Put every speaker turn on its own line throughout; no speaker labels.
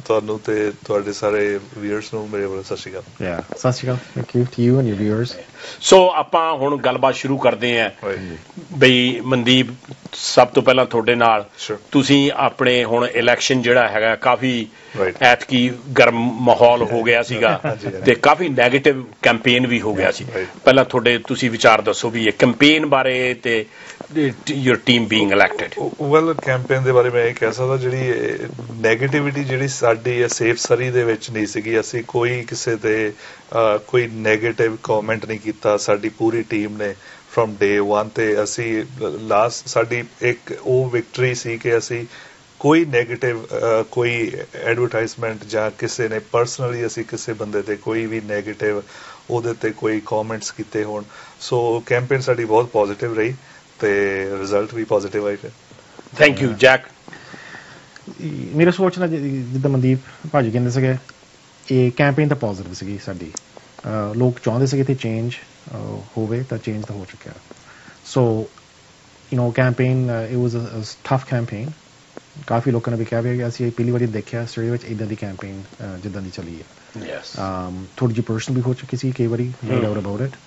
ਤੁਹਾਨੂੰ ਤੇ ਤੁਹਾਡੇ ਸਾਰੇ ਵਿਊਅਰਸ ਨੂੰ ਮੇਰੇ ਵੱਲੋਂ ਸਤਿ ਸ਼੍ਰੀ ਅਕਾਲ।
Yeah, ਸਤਿ ਸ਼੍ਰੀ ਅਕਾਲ। Thank you to you and your viewers.
ਸੋ ਆਪਾਂ ਹੁਣ ਗੱਲਬਾਤ ਸ਼ੁਰੂ ਕਰਦੇ ਹਾਂ ਬਈ ਮਨਦੀਪ, ਸਭ ਤੋਂ ਪਹਿਲਾਂ ਤੁਹਾਡੇ ਨਾਲ ਤੁਸੀਂ ਆਪਣੇ ਹੁਣ ਇਲੈਕਸ਼ਨ ਜਿਹੜਾ ਹੈਗਾ ਕਾਫੀ ਐਤਕੀ ਗਰਮ ਮਾਹੌਲ ਹੋ ਗਿਆ ਸੀਗਾ ਤੇ ਕਾਫੀ ਨੈਗੇਟਿਵ ਕੈਂਪੇਨ ਵੀ ਹੋ ਗਿਆ ਸੀ। ਪਹਿਲਾਂ ਤੁਹਾਡੇ ਤੁਸੀਂ ਵਿਚਾਰ ਦੱਸੋ ਵੀ ਇਹ ਕੈਂਪੇਨ ਬਾਰੇ ਤੇ your team being elected.
Well campaign ਦੇ ਬਾਰੇ ਮੈਂ ਇਹ ਕਹਿ ਸਕਦਾ ਜਿਹੜੀ ਨੈਗੇਟਿਵਿਟੀ ਜਿਹੜੀ ਸਾਡੀ ਸੇਫ ਸਰੀ ਦੇ ਵਿੱਚ ਨਹੀਂ ਸੀਗੀ। ਅਸੀਂ ਕੋਈ ਕਿਸੇ ਤੇ ਕੋਈ ਨੈਗੇਟਿਵ ਕਮੈਂਟ ਨਹੀਂ ਕੀਤਾ। ਸਾਡੀ ਪੂਰੀ ਟੀਮ ਨੇ ਫਰੋਮ ਡੇ 1 ਤੇ ਅਸੀਂ ਲਾਸਟ ਸਾਡੀ ਇੱਕ ਉਹ ਵਿਕਟਰੀ ਸੀ ਕਿ ਅਸੀਂ ਕੋਈ ਨੈਗੇਟਿਵ ਕੋਈ ਐਡਵਰਟਾਈਜ਼ਮੈਂਟ ਜਾਂ ਕਿਸੇ ਨੇ ਪਰਸਨਲੀ ਅਸੀਂ ਕਿਸੇ ਬੰਦੇ ਤੇ ਕੋਈ ਵੀ ਨੈਗੇਟਿਵ ਉਹਦੇ ਤੇ ਕੋਈ ਕਮੈਂਟਸ ਕੀਤੇ ਹੋਣ। ਸੋ ਕੈਂਪੇਨ ਸਾਡੀ ਬਹੁਤ ਪੋਜ਼ਿਟਿਵ ਰਹੀ ਤੇ ਰਿਜ਼ਲਟ ਵੀ ਪੋਜ਼ਿਟਿਵ ਆਇਆ।
Thank you Jack.
ਮੇਰਾ ਸੋਚ ਨਾਲ ਜਿੱਦਾਂ ਮਨਦੀਪ ਭਾਜੀ ਕਹਿੰਦੇ ਸੀਗੇ ਇਹ ਕੈਂਪੇਨ ਤਾਂ ਪੋਜ਼ਿਟਿਵ ਸੀਗੀ ਸਾਡੀ। ਲੋਕ ਚਾਹੁੰਦੇ ਸੀਗੇ ਤੇ ਚੇਂਜ ਹੋਵੇ ਤਾਂ ਚੇਂਜ ਤਾਂ ਹੋ ਚੁੱਕਿਆ। So campaign it was a tough campaign. ਕਾਫੀ ਲੋਕਾਂ ਨੇ ਵੀ ਕਿਹਾ ਵੀ ਅਸੀਂ ਪਹਿਲੀ ਵਾਰੀ ਦੇਖਿਆ ਆਸਟ੍ਰੇਲੀਆ ਵਿੱਚ ਇੱਦਾਂ ਦੀ ਕੈਂਪੇਨ ਜਿੱਦਾਂ ਦੀ ਚੱਲੀ ਹੈ। ਥੋੜ੍ਹੀ ਜਿਹੀ ਪਰਸਨਲ ਵੀ ਹੋ ਚੁੱਕੀ ਸੀ ਕਈ ਵਾਰੀ, no doubt about it,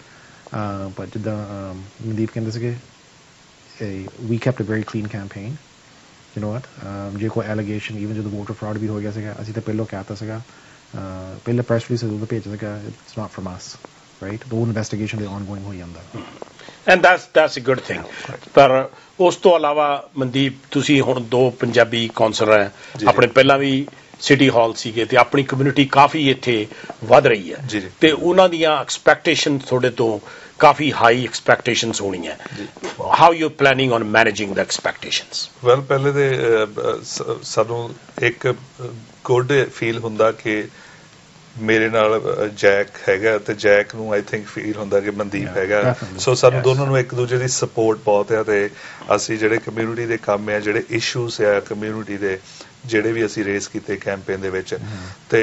ਪਰ ਜਿੱਦਾਂ ਮਨਦੀਪ ਕਹਿੰਦੇ ਸੀਗੇ we kept a very clean campaign. You know what, ਜੇ ਕੋਈ ਐਲੀਗੇਸ਼ਨ ਈਵਨ ਜਦੋਂ ਵੋਟਰ ਫਰਾਡ ਵੀ ਹੋ ਗਿਆ ਸੀਗਾ ਅਸੀਂ ਤਾਂ ਪਹਿਲਾਂ ਕਹਿਤਾ ਸੀਗਾ, ਪਹਿਲਾਂ ਪ੍ਰੈਸ ਰਿਲੀਜ਼ ਉਦੋਂ ਭੇਜਿਆ ਸੀਗਾ it's not from us, right. ਉਹ ਇਨਵੈਸਟੀਗੇਸ਼ਨ ਦੇ ਆਨਗੋਇੰਗ ਹੋਈ ਜਾਂਦਾ
and that's a good thing. ਪਰ ਉਸ ਤੋਂ ਇਲਾਵਾ ਮਨਦੀਪ ਤੁਸੀਂ ਹੁਣ 2 ਪੰਜਾਬੀ ਕੌਂਸਲਰ ਹੈ, ਆਪਣੇ ਪਹਿਲਾਂ ਵੀ ਸਿਟੀ ਹਾਲ ਸੀਗੇ ਤੇ ਆਪਣੀ ਕਮਿਊਨਿਟੀ ਕਾਫੀ ਇੱਥੇ ਵੱਧ ਰਹੀ ਹੈ ਤੇ ਉਹਨਾਂ ਦੀਆਂ ਐਕਸਪੈਕਟੇਸ਼ਨ ਤੁਹਾਡੇ ਤੋਂ ਕਾਫੀ ਹਾਈ ਐਕਸਪੈਕਟੇਸ਼ਨਸ ਹੋਣੀਆਂ। How you planning on managing the expectations? Well
ਪਹਿਲੇ ਤੇ ਸਾਨੂੰ ਇੱਕ ਗੁੱਡ ਫੀਲ ਹੁੰਦਾ ਕਿ ਮੇਰੇ ਨਾਲ ਜੈਕ ਹੈਗਾ ਤੇ ਜੈਕ ਨੂੰ ਆਈ ਥਿੰਕ ਫੀਲ ਹੁੰਦਾ ਕਿ ਮਨਦੀਪ ਹੈਗਾ। ਸੋ ਸਾਨੂੰ ਦੋਨਾਂ ਨੂੰ ਇੱਕ ਦੂਜੇ ਦੀ ਸਪੋਰਟ ਬਹੁਤ ਆ ਤੇ ਅਸੀਂ ਜਿਹੜੇ ਕਮਿਊਨਿਟੀ ਦੇ ਕੰਮ ਆ, ਜਿਹੜੇ ਇਸ਼ੂਸ ਆ ਕਮਿਊਨਿਟੀ ਦੇ ਜਿਹੜੇ ਵੀ ਅਸੀਂ ਰੇਸ ਕੀਤੇ ਕੈਂਪੇਨ ਦੇ ਵਿੱਚ ਤੇ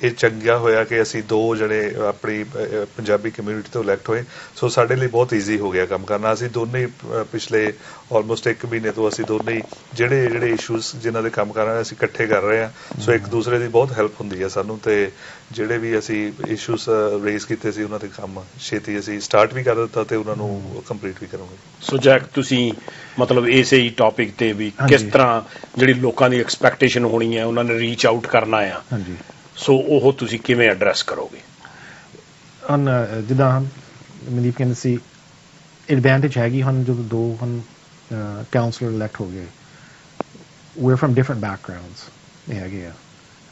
ਇਹ ਚੰਗਾ ਹੋਇਆ ਕਿ ਅਸੀਂ 2 ਜਣੇ ਆਪਣੀ ਪੰਜਾਬੀ ਕਮਿਊਨਿਟੀ ਤੋਂ ਇਲੈਕਟ ਹੋਏ। ਸੋ ਸਾਡੇ ਲਈ ਬਹੁਤ ਈਜ਼ੀ ਹੋ ਗਿਆ ਕੰਮ ਕਰਨਾ। ਅਸੀਂ ਦੋਨੇ ਪਿਛਲੇ ਆਲਮੋਸਟ 1 ਮਹੀਨੇ ਤੋਂ ਅਸੀਂ ਦੋਨੇ ਹੀ ਜਿਹੜੇ ਇਸ਼ੂਸ ਜਿਨ੍ਹਾਂ ਦੇ ਕੰਮ ਕਰ ਰਹੇ ਅਸੀਂ ਇਕੱਠੇ ਕਰ ਰਹੇ ਹਾਂ। ਸੋ ਇੱਕ ਦੂਸਰੇ ਦੀ ਬਹੁਤ ਹੈਲਪ ਹੁੰਦੀ ਹੈ ਸਾਨੂੰ ਤੇ ਜਿਹੜੇ ਵੀ ਅਸੀਂ ਇਸ਼ੂਸ ਰੇਸ ਕੀਤੇ ਸੀ ਉਹਨਾਂ ਦੇ ਕੰਮ ਛੇਤੀ ਅਸੀਂ ਸਟਾਰਟ ਵੀ ਕਰ ਦਿੱਤਾ ਤੇ ਉਹਨਾਂ ਨੂੰ ਕੰਪਲੀਟ ਵੀ ਕਰਾਂਗੇ।
ਸੋ ਜੈਕ ਤੁਸੀਂ ਮਤਲਬ ਇਸੇ ਹੀ ਟੌਪਿਕ ਤੇ ਵੀ ਕਿਸ ਤਰ੍ਹਾਂ ਜਿਹੜੀ ਲੋਕਾਂ ਦੀ ਐਕਸਪੈਕਟੇਸ਼ਨ ਹੋਣੀ ਹੈ ਉਹਨਾਂ ਨੇ ਰੀਚ ਆਊਟ ਕਰਨਾ ਆ, ਸੋ ਉਹ ਤੁਸੀਂ ਕਿਵੇਂ ਐਡਰੈਸ ਕਰੋਗੇ?
ਜਿੱਦਾਂ ਮਨਦੀਪ ਕਹਿੰਦੇ ਸੀ ਐਡਵਾਂਟੇਜ ਹੈਗੀ ਹਨ ਜਦੋਂ 2 ਹੁਣ ਕਾਉਂਸਲਰ ਇਲੈਕਟ ਹੋ ਗਏ। we're from different backgrounds ਹੈਗੇ ਆ,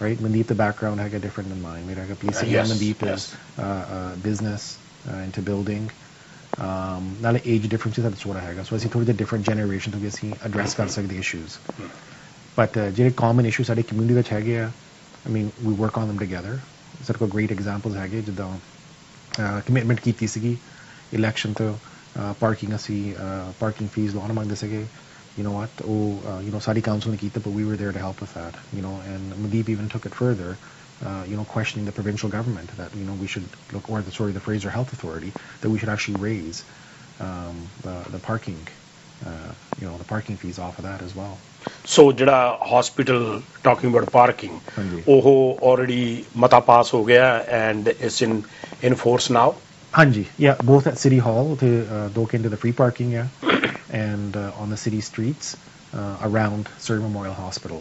right? Mandeep, the background ਹੈਗਾ different than mine. ਮੇਰਾ ਹੈਗਾ PCA, Mandeep is business into building. ਨਾਲੇ age difference ਦਾ ਥੋੜਾ ਹੈਗਾ, ਸੋ ਅਸੀਂ ਥੋੜੀ ਜਿਹੀ different generation ਤੋਂ ਵੀ ਅਸੀਂ address ਕਰ ਸਕਦੇ issues. But ਜਿਹੜੇ common issues ਸਾਡੇ community ਵਿੱਚ ਹੈਗੇ ਆ, I mean we work on them together. ਸਾਡੇ ਕੋਲ great examples ਹੈਗੇ ਜਿੱਦਾਂ commitment ਕੀਤੀ ਸੀਗੀ election ਤੋਂ parking ਅਸੀਂ parking fees ਲਾਉਣ ਮੰਗਦੇ ਸੀਗੇ. You know what, Sadi Council Nikita, but we were there to help with that, and Mandeep even took it further, questioning the provincial government that, we should look, or the Fraser Health Authority, that we should actually raise the parking, the parking fees off of that as well.
So, jada hospital, talking about parking, oho already mata pass ho gaya and it's in force now?
Hanji, yeah, both at City Hall, to into the free parking, and on the city streets around Surrey Memorial Hospital.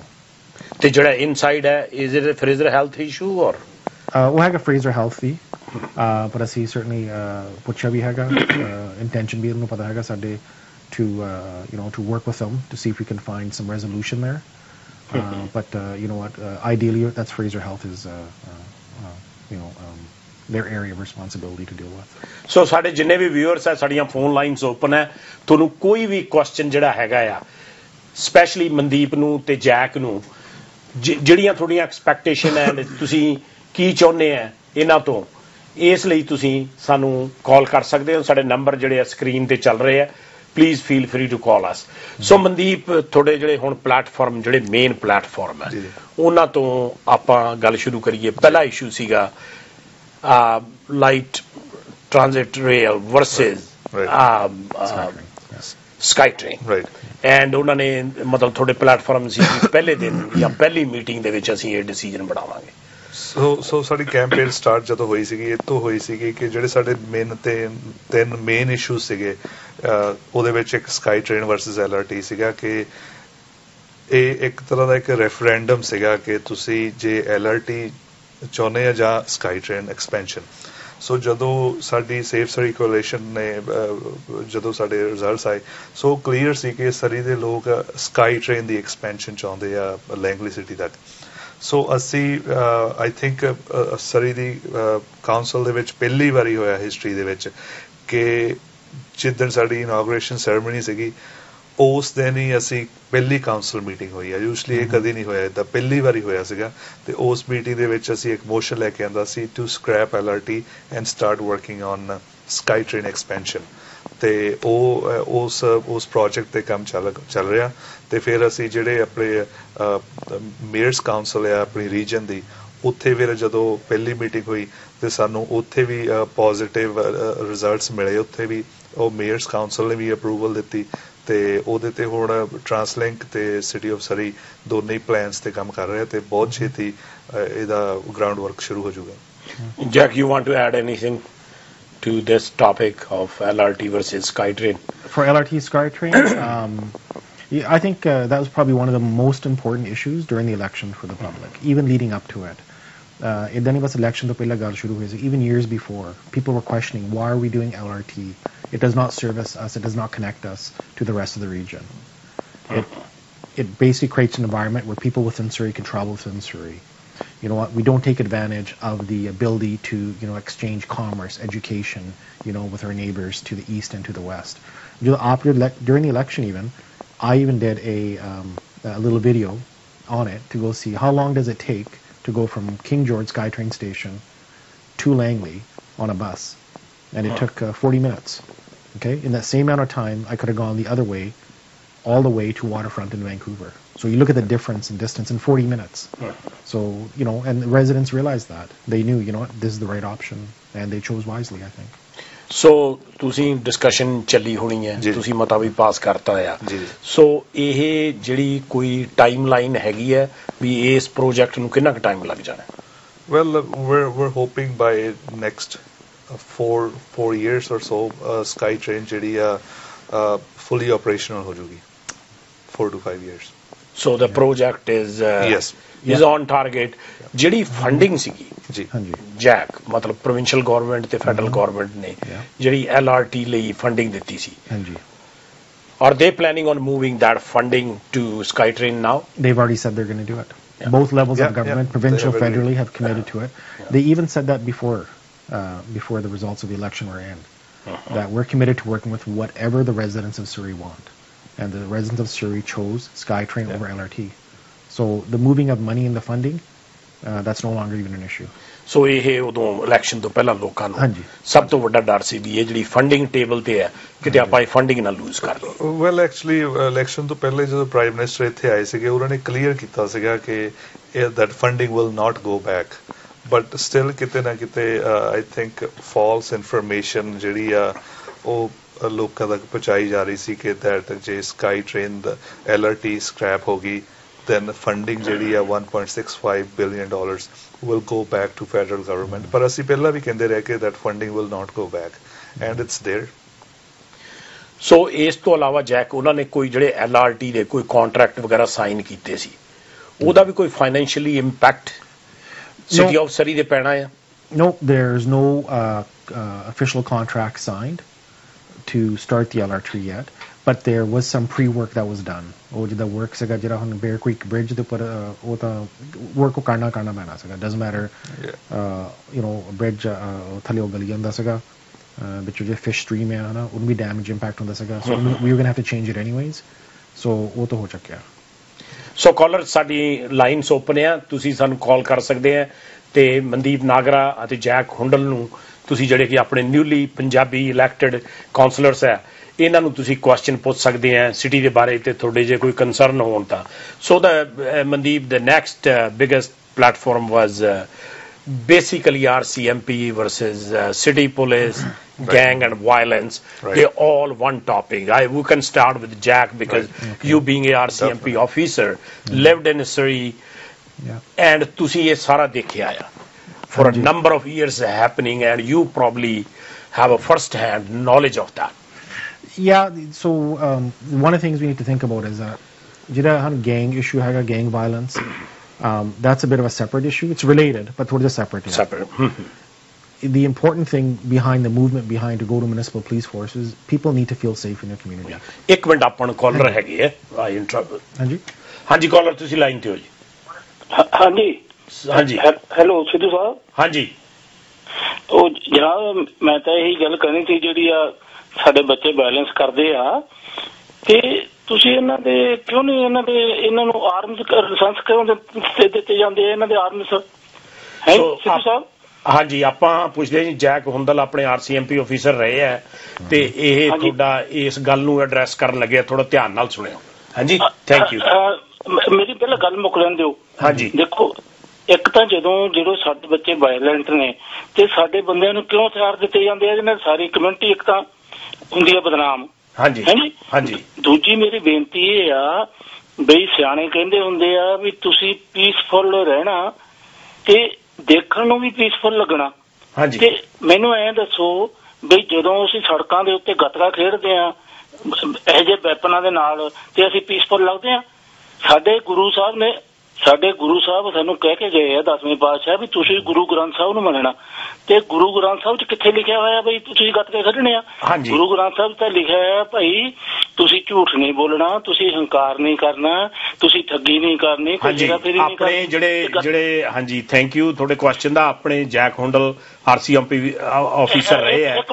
ਤੇ ਜਿਹੜਾ inside ਹੈ, is it a Fraser Health issue or?
ਉਹ ਹੈਗਾ Fraser Health fee, but ਅਸੀਂ certainly ਪੁੱਛਿਆ ਵੀ ਹੈਗਾ, intention ਵੀ ਉਹਨੂੰ ਪਤਾ ਹੈਗਾ ਸਾਡੇ to work with them to see if we can find some resolution there. But ideally that's Fraser Health is their area of responsibility to deal with.
So ਸਾਡੇ ਜਿੰਨੇ ਵੀ viewers ਹੈ ਸਾਡੀਆਂ ਫੋਨ ਲਾਈਨਸ ਓਪਨ ਹੈ, ਤੁਹਾਨੂੰ ਕੋਈ ਵੀ question ਜਿਹੜਾ ਹੈਗਾ ਆ ਸਪੈਸ਼ਲੀ ਮਨਦੀਪ ਨੂੰ ਤੇ ਜੈਕ ਨੂੰ ਜਿਹੜੀਆਂ ਤੁਹਾਡੀਆਂ ਐਕਸਪੈਕਟੇਸ਼ਨ ਹੈ ਤੁਸੀਂ ਕੀ ਚਾਹੁੰਦੇ ਆ ਇਹਨਾਂ ਤੋਂ, ਇਸ ਲਈ ਤੁਸੀਂ ਸਾਨੂੰ ਕਾਲ ਕਰ ਸਕਦੇ ਹੋ। ਸਾਡੇ ਨੰਬਰ ਜਿਹੜੇ ਆ ਸਕਰੀਨ ਤੇ ਚੱਲ ਰਹੇ ਆ, please feel free to call us. So Mandeep ਤੁਹਾਡੇ ਜਿਹੜੇ ਹੁਣ ਪਲੇਟਫਾਰਮ ਜਿਹੜੇ ਮੇਨ ਪਲੇਟਫਾਰਮ ਹੈ ਉਹਨਾਂ ਤੋਂ ਆਪਾਂ ਗੱਲ ਸ਼ੁਰੂ ਕਰੀਏ। ਪਹਿਲਾ ਇਸ਼ੂ ਸੀਗਾ light transit rail versus sky train and ਉਹਨਾਂ ਨੇ ਮਤਲਬ ਤੁਹਾਡੇ ਪਲੇਟਫਾਰਮ ਸੀ ਪਹਿਲੇ ਦਿਨ ਜਾਂ ਪਹਿਲੀ ਮੀਟਿੰਗ ਦੇ ਵਿੱਚ ਅਸੀਂ ਇਹ ਡਿਸੀਜਨ ਬਣਾਵਾਂਗੇ।
ਸੋ ਸਾਡੀ ਕੈਂਪੇਨ ਸਟਾਰਟ ਜਦੋਂ ਹੋਈ ਸੀਗੀ ਇਹ ਤੋਂ ਹੋਈ ਸੀਗੀ ਕਿ ਜਿਹੜੇ ਸਾਡੇ ਤਿੰਨ ਮੇਨ ਇਸ਼ੂ ਸੀਗੇ ਉਹਦੇ ਵਿੱਚ ਇੱਕ ਸਕਾਈ ਟ੍ਰੇਨ ਵਰਸਸ LRT ਸੀਗਾ ਕਿ ਇਹ ਇੱਕ ਤਰ੍ਹਾਂ ਦਾ ਇੱਕ ਰੈਫਰੈਂਡਮ ਸੀਗਾ ਕਿ ਤੁਸੀਂ ਜੇ LRT ਚਾਹੁੰਦੇ ਆ ਜਾਂ ਸਕਾਈ ਟ੍ਰੇਨ ਐਕਸਪੈਂਸ਼ਨ। ਸੋ ਜਦੋਂ ਸਾਡੀ ਸੇਫ ਸਰੀ ਕੋalition ਨੇ ਜਦੋਂ ਸਾਡੇ ਰਿਜ਼ਲਟਸ ਆਏ ਸੋ ਕਲੀਅਰ ਸੀ ਕਿ ਸਰੀ ਦੇ ਲੋਕ ਸਕਾਈ ਟ੍ਰੇਨ ਦੀ ਐਕਸਪੈਂਸ਼ਨ ਚਾਹੁੰਦੇ ਆ ਲੈਂਗਲੀ ਸਿਟੀ ਤੱਕ। ਸੋ ਅਸੀਂ I think Surrey the council ਦੇ ਵਿੱਚ ਪਹਿਲੀ ਵਾਰੀ ਹੋਇਆ ਹਿਸਟਰੀ ਦੇ ਵਿੱਚ ਕਿ ਜਿੱਦਣ ਸਾਡੀ ਇਨੋਗ੍ਰੇਸ਼ਨ ਸੈਰੇਮਨੀ ਸੀਗੀ ਉਸ ਦਿਨ ਹੀ ਅਸੀਂ ਪਹਿਲੀ ਕਾਉਂਸਲ ਮੀਟਿੰਗ ਹੋਈ ਹੈ। ਯੂਜਲੀ ਇਹ ਕਦੀ ਨਹੀਂ ਹੋਇਆ ਇੱਦਾਂ, ਪਹਿਲੀ ਵਾਰੀ ਹੋਇਆ ਸੀਗਾ ਤੇ ਉਸ ਮੀਟਿੰਗ ਦੇ ਵਿੱਚ ਅਸੀਂ ਇੱਕ ਮੋਸ਼ਨ ਲੈ ਕੇ ਆਂਦਾ ਸੀ to scrap LRT and start working on SkyTrain expansion ਤੇ ਉਹ ਉਸ ਪ੍ਰੋਜੈਕਟ ਤੇ ਕੰਮ ਚੱਲ ਰਿਹਾ। ਤੇ ਫਿਰ ਅਸੀਂ ਜਿਹੜੇ ਆਪਣੇ ਮੇਅਰਸ ਕਾਉਂਸਲ ਆ ਆਪਣੀ ਰੀਜਨ ਦੀ ਉੱਥੇ ਫਿਰ ਜਦੋਂ ਪਹਿਲੀ ਮੀਟਿੰਗ ਹੋਈ ਤੇ ਸਾਨੂੰ ਉੱਥੇ ਵੀ ਪੋਜ਼ਿਟਿਵ ਰਿਜ਼ਲਟਸ ਮਿਲੇ। ਉੱਥੇ ਵੀ ਉਹ ਮੇਅਰਸ ਕਾਉਂਸਲ ਨੇ ਵੀ ਅਪਰੂਵਲ ਦਿੱਤੀ ਤੇ ਉਹਦੇ ਤੇ ਹੁਣ ਟਰਾਂਸਲਿੰਕ ਤੇ ਸਿਟੀ ਆਫ ਸਰੀ ਦੋਨੇ ਹੀ ਪਲਾਨਸ ਤੇ ਕੰਮ ਕਰ ਰਹੇ ਤੇ ਬਹੁਤ ਛੇਤੀ ਇਹਦਾ ਗਰਾਊਂਡ ਵਰਕ ਸ਼ੁਰੂ ਹੋ ਜਾਊਗਾ।
Jack, you want to add anything to this topic of LRT versus SkyTrain?
For LRT SkyTrain, I think that was probably one of the most important issues during the election for the public, even leading up to it. Then it was election to pehla gal shuru hui si. Even years before, people were questioning, why are we doing LRT? It does not service us. It does not connect us to the rest of the region. It basically creates an environment where people within Surrey can travel within Surrey. You know what? We don't take advantage of the ability to, exchange commerce, education, with our neighbors to the east and to the west. During the election, I even did a little video on it to go see how long does it take to go from King George SkyTrain Station to Langley on a bus, and it took 40 minutes. Okay, in that same amount of time, I could have gone the other way, all the way to waterfront in Vancouver. So you look at the difference in distance in 40 minutes. So, and the residents realized that. They knew, this is the right option, and they chose wisely, I think.
So, ਤੁਸੀਂ discussion ਚੱਲੀ ਹੋਣੀ ਹੈ, ਤੁਸੀਂ ਮਤਾ ਵੀ ਪਾਸ ਕਰਤਾ ਆ। ਸੋ ਇਹ ਜਿਹੜੀ ਕੋਈ ਟਾਈਮਲਾਈਨ ਹੈਗੀ ਹੈ ਵੀ ਇਸ ਪ੍ਰੋਜੈਕਟ ਨੂੰ ਕਿੰਨਾ ਕੁ ਟਾਈਮ ਲੱਗ ਜਾਣਾ?
Well, we're hoping by next 4 years or so, SkyTrain ਜਿਹੜੀ ਆ fully operational ਹੋ ਜੂਗੀ, 4 to 5 years.
So the project is is on target. ਜਿਹੜੀ ਫੰਡਿੰਗ ਸੀਗੀ
ਜੀ
ਜੈਕ ਮਤਲਬ ਪ੍ਰੋਵਿੰਸ਼ੀਅਲ ਗਵਰਨਮੈਂਟ ਤੇ ਫੈਡਰਲ ਗਵਰਨਮੈਂਟ ਨੇ ਜਿਹੜੀ LRT ਲਈ ਫੰਡਿੰਗ ਦਿੱਤੀ ਸੀ, are they planning on moving that funding to SkyTrain now?
They've already said they're going to do it. Both levels of government, provincial, federally, have committed to it. They even said that before the results of the election were in, that we're committed to working with whatever the residents of Surrey want. And the residents of Surrey chose SkyTrain over LRT. So the moving of money and the funding, that's no longer even an issue.
So ਇਹ ਉਦੋਂ election ਤੋਂ ਪਹਿਲਾਂ ਲੋਕਾਂ ਨੂੰ ਸਭ ਤੋਂ ਵੱਡਾ ਡਰ ਸੀ ਵੀ ਇਹ ਜਿਹੜੀ ਫੰਡਿੰਗ ਟੇਬਲ ਤੇ ਹੈ ਕਿਤੇ ਆਪਾਂ ਇਹ ਫੰਡਿੰਗ ਨਾ ਲੂਜ਼ ਕਰ ਲਈਏ।
ਵੈਲ ਐਕਚੁਅਲੀ ਇਲੈਕਸ਼ਨ ਤੋਂ ਪਹਿਲੇ ਜਦੋਂ ਪ੍ਰਾਈਮ ਮਿਨਿਸਟਰ ਇੱਥੇ ਆਏ ਸੀਗੇ ਉਹਨਾਂ ਨੇ ਕਲੀਅਰ ਕੀਤਾ ਸੀਗਾ ਕਿ that funding will not go back. But still ਕਿਤੇ ਨਾ ਕਿਤੇ I think false information ਜਿਹੜੀ ਆ ਉਹ ਲੋਕਾਂ ਤੱਕ ਪਹੁੰਚਾਈ ਜਾ ਰਹੀ ਸੀ ਕਿ ਜੇ ਸਕਾਈ ਟ੍ਰੇਨ LRT ਸਕ੍ਰੈਪ ਹੋ ਗਈ then funding ਜਿਹੜੀ ਆ $1.65 billion will go back to federal government. ਪਰ ਅਸੀਂ ਪਹਿਲਾਂ ਵੀ ਕਹਿੰਦੇ ਰਹੇ ਕਿ that funding will not go back and it's there.
ਸੋ ਇਸ ਤੋਂ ਇਲਾਵਾ ਜੈਕ ਉਹਨਾਂ ਨੇ ਕੋਈ ਜਿਹੜੇ LRT ਦੇ ਕੋਈ ਕੰਟਰੈਕਟ ਵਗੈਰਾ ਸਾਈਨ ਕੀਤੇ ਸੀ ਉਹਦਾ ਵੀ ਕੋਈ ਫਾਈਨੈਂਸ਼ੀਅਲੀ ਇੰਪੈਕਟ ਸਿਟੀ ਆਫ ਸਰੀ ਦੇ ਪੈਣਾ ਆ?
No, there's no official contract signed to start the LRT yet, but there was some pre-work that was done. ਉਹ ਜਿਹਦਾ work ਸੀਗਾ ਜਿਹੜਾ ਹੁਣ ਬੇਅਰ ਕੁਇਕ ਬ੍ਰਿਜ ਦੇ ਉੱਪਰ ਉਹ ਤਾਂ work ਕਰਨਾ ਪੈਣਾ ਸੀਗਾ. Doesn't matter, bridge ਥੱਲੇ ਉਹ ਗਲੀ ਜਾਂਦਾ ਸੀਗਾ ਵਿੱਚ ਜੇ ਫਿਸ਼ ਸਟਰੀਮ ਹੈ ਨਾ ਉਹਨੂੰ ਵੀ ਡੈਮੇਜ ਇੰਪੈਕਟ ਹੁੰਦਾ ਸੀਗਾ. So we were going to have to change it anyways. So ਉਹ ਤਾਂ ਹੋ ਚੁੱਕਿਆ.
ਸੋ ਕਾਲਰ ਸਾਡੀ ਲਾਈਨਸ ਓਪਨ ਆ, ਤੁਸੀਂ ਸਾਨੂੰ ਕਾਲ ਕਰ ਸਕਦੇ ਆ ਤੇ ਮਨਦੀਪ ਨਾਗਰਾ ਅਤੇ ਜੈਕ ਹੁੰਡਲ ਨੂੰ ਤੁਸੀਂ ਜਿਹੜੇ ਕਿ ਆਪਣੇ ਨਿਊਲੀ ਪੰਜਾਬੀ ਇਲੈਕਟਡ ਕਾਉਂਸਲਰਸ ਹੈ ਇਹਨਾਂ ਨੂੰ ਤੁਸੀਂ ਕੁਐਸਚਨ ਪੁੱਛ ਸਕਦੇ ਆ ਸਿਟੀ ਦੇ ਬਾਰੇ ਤੇ ਤੁਹਾਡੇ ਜੇ ਕੋਈ ਕੰਸਰਨ ਹੋਣ ਤਾਂ। ਸੋ ਦਾ Mandeep, the next biggest platform was basically RCMP versus city police, gang and violence. They're all one topic. We can start with Jack because you being a RCMP officer, lived in Surrey, and tusi ye sara dekhya aya for a number of years happening, and you probably have a first-hand knowledge of that.
Yeah, so one of the things we need to think about is that jehda gang issue hai, gang violence, that's a bit of a separate issue. It's related, but thought separate.
Separate.
The important thing behind the movement behind to go to municipal police forces, people need to feel safe in their community.
एक minute अपन collar हैगे है I interview हाँ जी collar ਤੁਸੀਂ line ਤੇ ਹੋ ਜੀ ਹਾਂਜੀ
hello Sidhu ਸਾਹਿਬ
ਹਾਂਜੀ
ਉਹ ਜਨਾਬ ਮੈਂ ਤਾਂ ਇਹੀ ਗੱਲ ਕਰਨੀ ਸੀ ਜਿਹੜੀ ਆ ਸਾਡੇ ਬੱਚੇ ਬੈਲੈਂਸ ਕਰਦੇ ਆ ਤੇ ਤੁਸੀਂ ਇਹਨਾਂ ਦੇ ਕਿਉਂ ਨਹੀਂ ਇਹਨਾਂ ਨੂੰ ਆਰਮਸ ਲਾਇਸੈਂਸ ਕਿਉਂ ਦਿੱਤੇ ਜਾਂਦੇ ਆ ਇਹਨਾਂ ਦੇ ਆਰਮਸ ਹੈ ਸਿੱਧੂ ਸਾਹਿਬ
ਹਾਂਜੀ ਆਪਾਂ ਪੁੱਛਦੇ ਜੀ ਜੈਕ ਹੁੰਦਲ ਆਪਣੇ ਆਰਸੀਐਮਪੀ ਆਫੀਸਰ ਰਹੇ ਆ ਤੇ ਇਹ ਤੁਹਾਡਾ ਇਸ ਗੱਲ ਨੂੰ ਐਡਰੈਸ ਕਰਨ ਲੱਗੇ ਥੋੜਾ ਧਿਆਨ ਨਾਲ ਸੁਣਿਓ ਹਾਂਜੀ ਥੈਂਕ ਯੂ
ਮੇਰੀ ਪਹਿਲਾਂ ਗੱਲ ਮੁੱਕ ਲੈਣ ਦਿਓ
ਹਾਂਜੀ
ਦੇਖੋ ਇੱਕ ਤਾਂ ਜਦੋਂ ਸਾਡੇ ਬੱਚੇ ਵਾਇਲੈਂਟ ਨੇ ਤੇ ਸਾਡੇ ਬੰਦਿਆਂ ਨੂੰ ਕਿਉਂ ਹਥਿਆਰ ਦਿੱਤੇ ਜਾਂਦੇ ਆ ਜਿਹਨਾਂ ਸਾਰੀ ਕਮਿਊਨਿਟੀ ਇੱਕ ਤਾਂ ਹੁੰਦੀ ਆ ਬਦਨਾਮ
ਹਾਂਜੀ ਹਾਂਜੀ
ਦੂਜੀ ਮੇਰੀ ਬੇਨਤੀ ਇਹ ਆ ਬਈ ਸਿਆਣੇ ਕਹਿੰਦੇ ਹੁੰਦੇ ਆ ਵੀ ਤੁਸੀਂ ਪੀਸਫੁਲ ਰਹਿਣਾ ਤੇ ਦੇਖਣ ਨੂੰ ਵੀ ਪੀਸਫੁਲ ਲੱਗਣਾ
ਹਾਂਜੀ
ਤੇ ਮੈਨੂੰ ਐਂ ਦੱਸੋ ਬਈ ਜਦੋਂ ਅਸੀਂ ਸੜਕਾਂ ਦੇ ਉੱਤੇ ਗੱਤਕਾ ਖੇਡਦੇ ਆ ਇਹੋ ਜਿਹੇ ਵੈਪਨਾਂ ਦੇ ਨਾਲ ਤੇ ਅਸੀਂ ਪੀਸਫੁਲ ਲੱਗਦੇ ਆ ਸਾਡੇ ਗੁਰੂ ਸਾਹਿਬ ਸਾਨੂੰ ਕਹਿ ਕੇ ਗਏ ਆ 10ਵੇਂ ਪਾਤਸ਼ਾਹ ਵੀ ਤੁਸੀਂ ਗੁਰੂ ਗ੍ਰੰਥ ਸਾਹਿਬ ਨੂੰ ਮੰਨਣਾ ਤੇ ਗੁਰੂ ਗ੍ਰੰਥ ਸਾਹਿਬ 'ਚ ਕਿੱਥੇ ਲਿਖਿਆ ਹੋਇਆ ਬਈ ਤੁਸੀਂ ਗੱਤਕੇ ਖੇਡਣੇ ਆ ਗੁਰੂ ਗ੍ਰੰਥ ਸਾਹਿਬ ਤਾਂ ਲਿਖਿਆ ਹੈ ਭਾਈ ਤੁਸੀਂ ਝੂਠ ਨਹੀਂ ਬੋਲਣਾ ਤੁਸੀਂ ਹੰਕਾਰ ਨਹੀਂ ਕਰਨਾ ਤੁਸੀਂ ਠੱਗੀ ਨਹੀਂ ਕਰਨੀ
ਆਪਣੇ ਜਿਹੜੇ ਹਾਂਜੀ ਥੈਂਕ ਯੂ ਤੁਹਾਡੇ ਕੁਐਸਚਨ ਦਾ ਆਪਣੇ ਜੈਕ ਹੁੰਡਲ ਆਰਸੀਐਮਪੀ ਆਫੀਸਰ ਰਹੇ ਆ
ਇੱਕ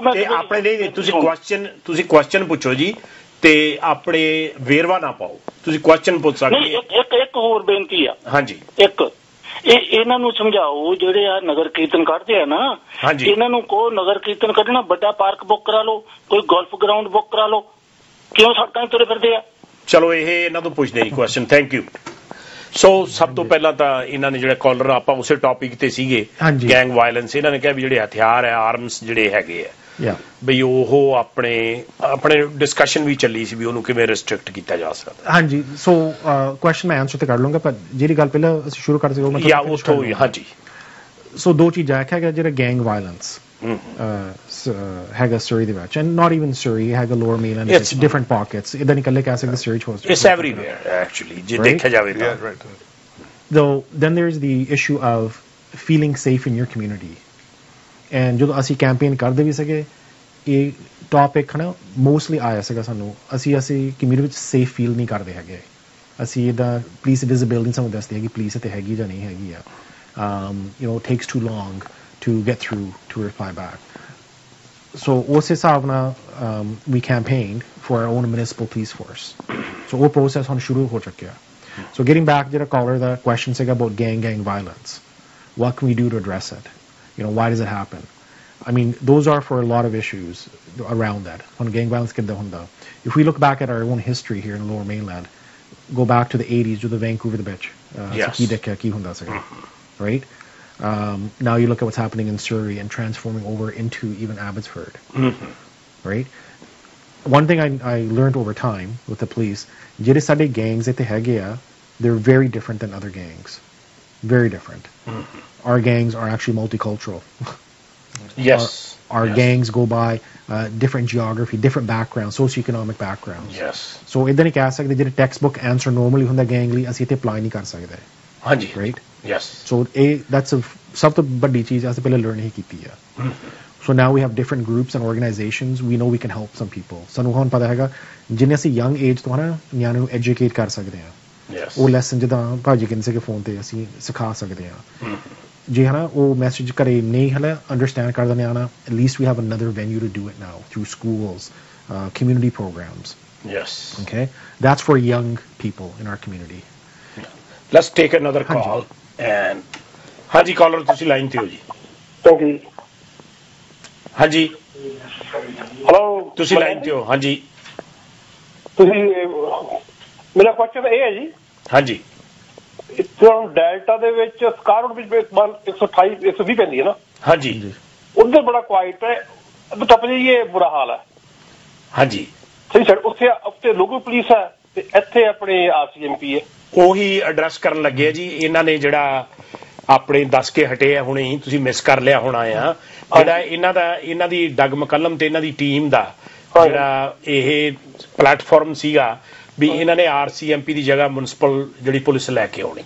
ਮਿੰਟ
ਆਪਣੇ ਲਈ ਤੁਸੀਂ ਕੁਐਸਚਨ ਪੁੱਛੋ ਜੀ ਤੇ ਆਪਣੇ ਵੇਰਵਾ ਨਾ ਪਾਓ ਤੁਸੀਂ ਕੁਐਸਚਨ ਪੁੱਛ ਸਕਦੇ
ਇੱਕ ਹੋਰ ਬੇਨਤੀ ਆ
ਹਾਂਜੀ
ਇਹਨਾਂ ਨੂੰ ਸਮਝਾਓ ਜਿਹੜੇ ਆ ਨਗਰ ਕੀਰਤਨ ਕੱਢਦੇ ਆ ਨਾ ਇਹਨਾਂ ਨੂੰ ਕੋ ਨਗਰ ਕੀਰਤਨ ਕੱਢਣਾ ਵੱਡਾ ਪਾਰਕ ਬੁੱਕ ਕਰਾ ਲਓ ਕੋਈ ਗੋਲਫ ਗਰਾਊਂਡ ਬੁੱਕ ਕਰਾ ਲਓ ਕਿਉਂ ਸੜਕਾਂ 'ਤੇ ਤੁਰੇ ਫਿਰਦੇ ਆ
ਚਲੋ ਇਹ ਇਹਨਾਂ ਤੋਂ ਪੁੱਛਦੇ ਜੀ ਕੁਐਸਚਨ ਥੈਂਕ ਯੂ ਸੋ ਸਭ ਤੋਂ ਪਹਿਲਾਂ ਤਾਂ ਇਹਨਾਂ ਨੇ ਜਿਹੜੇ ਕਾਲਰ ਆਪਾਂ ਉਸੇ ਟੌਪਿਕ ਤੇ ਸੀਗੇ ਗੈਂਗ ਵਾਇਲੈਂਸ ਇਹਨਾਂ ਨੇ ਕਿਹਾ ਵੀ ਜਿਹੜੇ ਹਥਿਆਰ ਹੈ ਆਰਮਸ ਜਿਹੜੇ ਹੈਗੇ ਆ ਬਈ ਉਹ ਆਪਣੇ ਡਿਸਕਸ਼ਨ ਵੀ ਚੱਲੀ ਸੀ ਵੀ ਉਹਨੂੰ ਕਿਵੇਂ ਰਿਸਟ੍ਰਿਕਟ ਕੀਤਾ ਜਾ ਸਕਦਾ
ਹਾਂਜੀ ਸੋ ਕੁਐਸਚਨ ਮੈਂ ਆਨਸਰ ਤੇ ਕਰ ਲਵਾਂਗਾ ਪਰ ਜਿਹੜੀ ਗੱਲ ਪਹਿਲਾਂ ਅਸੀਂ ਸ਼ੁਰੂ ਕਰਦੇ ਉਹ
ਮਤਲਬ ਉੱਥੋਂ ਹਾਂਜੀ
ਸੋ ਦੋ ਚੀਜ਼ਾਂ ਹੈਗਾ ਜਿਹੜਾ ਗੈਂਗ ਵਾਇਲੈਂਸ ਹੈਗਾ Surrey ਦੇ ਵਿੱਚ and not even Surrey ਹੈਗਾ Lower Mainland it's different pockets ਇਦਾਂ ਨਹੀਂ ਇਕੱਲੇ ਕਹਿ ਸਕਦੇ Surrey ਚ
it's everywhere actually ਜੇ ਦੇਖਿਆ ਜਾਵੇ ਤਾਂ
though then there is the issue of feeling safe in your community and ਜਦੋਂ ਅਸੀਂ ਕੈਂਪੇਨ ਕਰਦੇ ਵੀ ਸੀਗੇ ਇਹ ਟੌਪਿਕ ਨਾ ਮੋਸਟਲੀ ਆਇਆ ਸੀਗਾ ਸਾਨੂੰ ਅਸੀਂ ਕਮਿਊਨਿਟੀ ਵਿੱਚ ਸੇਫ ਫੀਲ ਨਹੀਂ ਕਰਦੇ ਹੈਗੇ ਅਸੀਂ ਇਹਦਾ ਪੁਲਿਸ ਵਿਜ਼ਿਬਿਲਿਟੀ ਸਾਨੂੰ ਦੱਸਦੇ ਹੈ ਕਿ ਪੁਲਿਸ ਇੱਥੇ ਹੈਗੀ ਜਾਂ ਨਹੀਂ ਹੈਗੀ ਆ it takes too long to get through to reply back. So ਉਸ ਹਿਸਾਬ ਨਾਲ we campaigned for our own municipal police force. So ਉਹ process ਹੁਣ ਸ਼ੁਰੂ ਹੋ ਚੁੱਕਿਆ. So getting back ਜਿਹੜਾ caller ਦਾ question ਸੀਗਾ about gang violence. What can we do to address it? Why does it happen? I mean, those are for a lot of issues around that. When gang violence ਕਿੱਦਾਂ ਹੁੰਦਾ. If we look back at our own history here in the Lower Mainland, go back to the 80s with the Vancouver the bitch. ਕੀ ਦੇਖਿਆ ਕੀ ਹੁੰਦਾ ਸੀਗਾ. Right? Now you look at what's happening in Surrey and transforming over into even Abbotsford. Right? One thing I learned over time with the police, ਜਿਹੜੇ ਸਾਡੇ gangs ਇੱਥੇ ਹੈਗੇ ਆ, they're very different than other gangs. Very different. Our gangs are actually multicultural.
Yes.
Our gangs go by different geography, different backgrounds, socioeconomic backgrounds.
Yes.
So ਇਦਾਂ ਨਹੀਂ ਕਹਿ ਸਕਦੇ ਜਿਹੜੇ textbook answer normally ਹੁੰਦਾ gang ਲਈ ਅਸੀਂ ਇੱਥੇ apply ਨਹੀਂ ਕਰ ਸਕਦੇ.
ਹਾਂਜੀ
Right?
Yes.
So that's ਸਭ ਤੋਂ ਵੱਡੀ ਚੀਜ਼ ਅਸੀਂ ਪਹਿਲਾਂ learn ਹੀ ਕੀਤੀ ਆ. So now we have different groups and organizations. We know we can help some people. ਸਾਨੂੰ ਹੁਣ ਪਤਾ ਹੈਗਾ ਜਿੰਨੇ ਅਸੀਂ young age ਤੋਂ ਨਾ ਨਿਆਣਿਆਂ ਨੂੰ educate ਕਰ ਸਕਦੇ ਆ.
Yes.
ਉਹ ਲੈਸਨ ਜਿੱਦਾਂ ਭਾਜੀ ਕਹਿੰਦੇ ਸੀਗੇ ਫੋਨ ਤੇ ਅਸੀਂ ਸਿਖਾ ਸਕਦੇ ਆ. ਜੇ ਹਨਾ ਉਹ ਮੈਸੇਜ ਘਰੇ ਨਹੀਂ ਹਲੇ ਅੰਡਰਸਟੈਂਡ ਕਰਦਾ ਨਿਆਣਾ at least we have another venue to do it now through schools, community programs.
Yes.
Okay? That's for young people in our community.
Let's take another call. And ਹਾਂਜੀ ਕਾਲਰ ਤੁਸੀਂ line ਤੇ ਹੋ ਜੀ ਹਾਂਜੀ
hello
ਤੁਸੀਂ line ਤੇ ਹੋ ਹਾਂਜੀ
ਤੁਸੀਂ ਮੇਰਾ ਕੁਐਸਚਨ ਇਹ ਹੈ ਜੀ
ਹਾਂਜੀ
ਇੱਥੇ ਹੁਣ ਡੈਲਟਾ ਦੇ ਵਿੱਚ ਸਕਾਰਟ ਵਿੱਚ 128 120 ਪੈਂਦੀ ਹੈ ਨਾ।
ਹਾਂਜੀ
ਉਧਰ ਬੜਾ ਕੁਆਇਟ ਹੈ, ਟੱਪ ਜਾਈਏ ਬੁਰਾ ਹਾਲ ਹੈ।
ਹਾਂਜੀ
ਸਹੀ ਸਰ, ਉੱਥੇ ਲੋਕਲ ਪੁਲਿਸ ਹੈ ਤੇ ਇੱਥੇ ਆਪਣੇ RCMP ਹੈ।
ਉਹੀ ਐਡਰੈਸ ਕਰਨ ਲੱਗੇ ਜੀ। ਇਹਨਾਂ ਨੇ ਜਿਹੜਾ ਆਪਣੇ ਦੱਸ ਕੇ ਹਟੇ ਆ ਹੁਣੇ ਹੀ, ਤੁਸੀਂ ਮਿਸ ਕਰ ਲਿਆ ਹੋਣਾ ਆ, ਜਿਹੜਾ ਇਹਨਾਂ ਦੀ ਡਗ ਮਕਲਮ ਤੇ ਇਹਨਾਂ ਦੀ ਟੀਮ ਦਾ ਜਿਹੜਾ ਇਹ ਪਲੇਟਫਾਰਮ ਸੀਗਾ ਵੀ ਇਹਨਾਂ ਨੇ RCMP ਦੀ ਜਗ੍ਹਾ ਮਿਊਨਿਸਪਲ ਜਿਹੜੀ ਪੁਲਿਸ ਲੈ ਕੇ ਆਉਣੀ।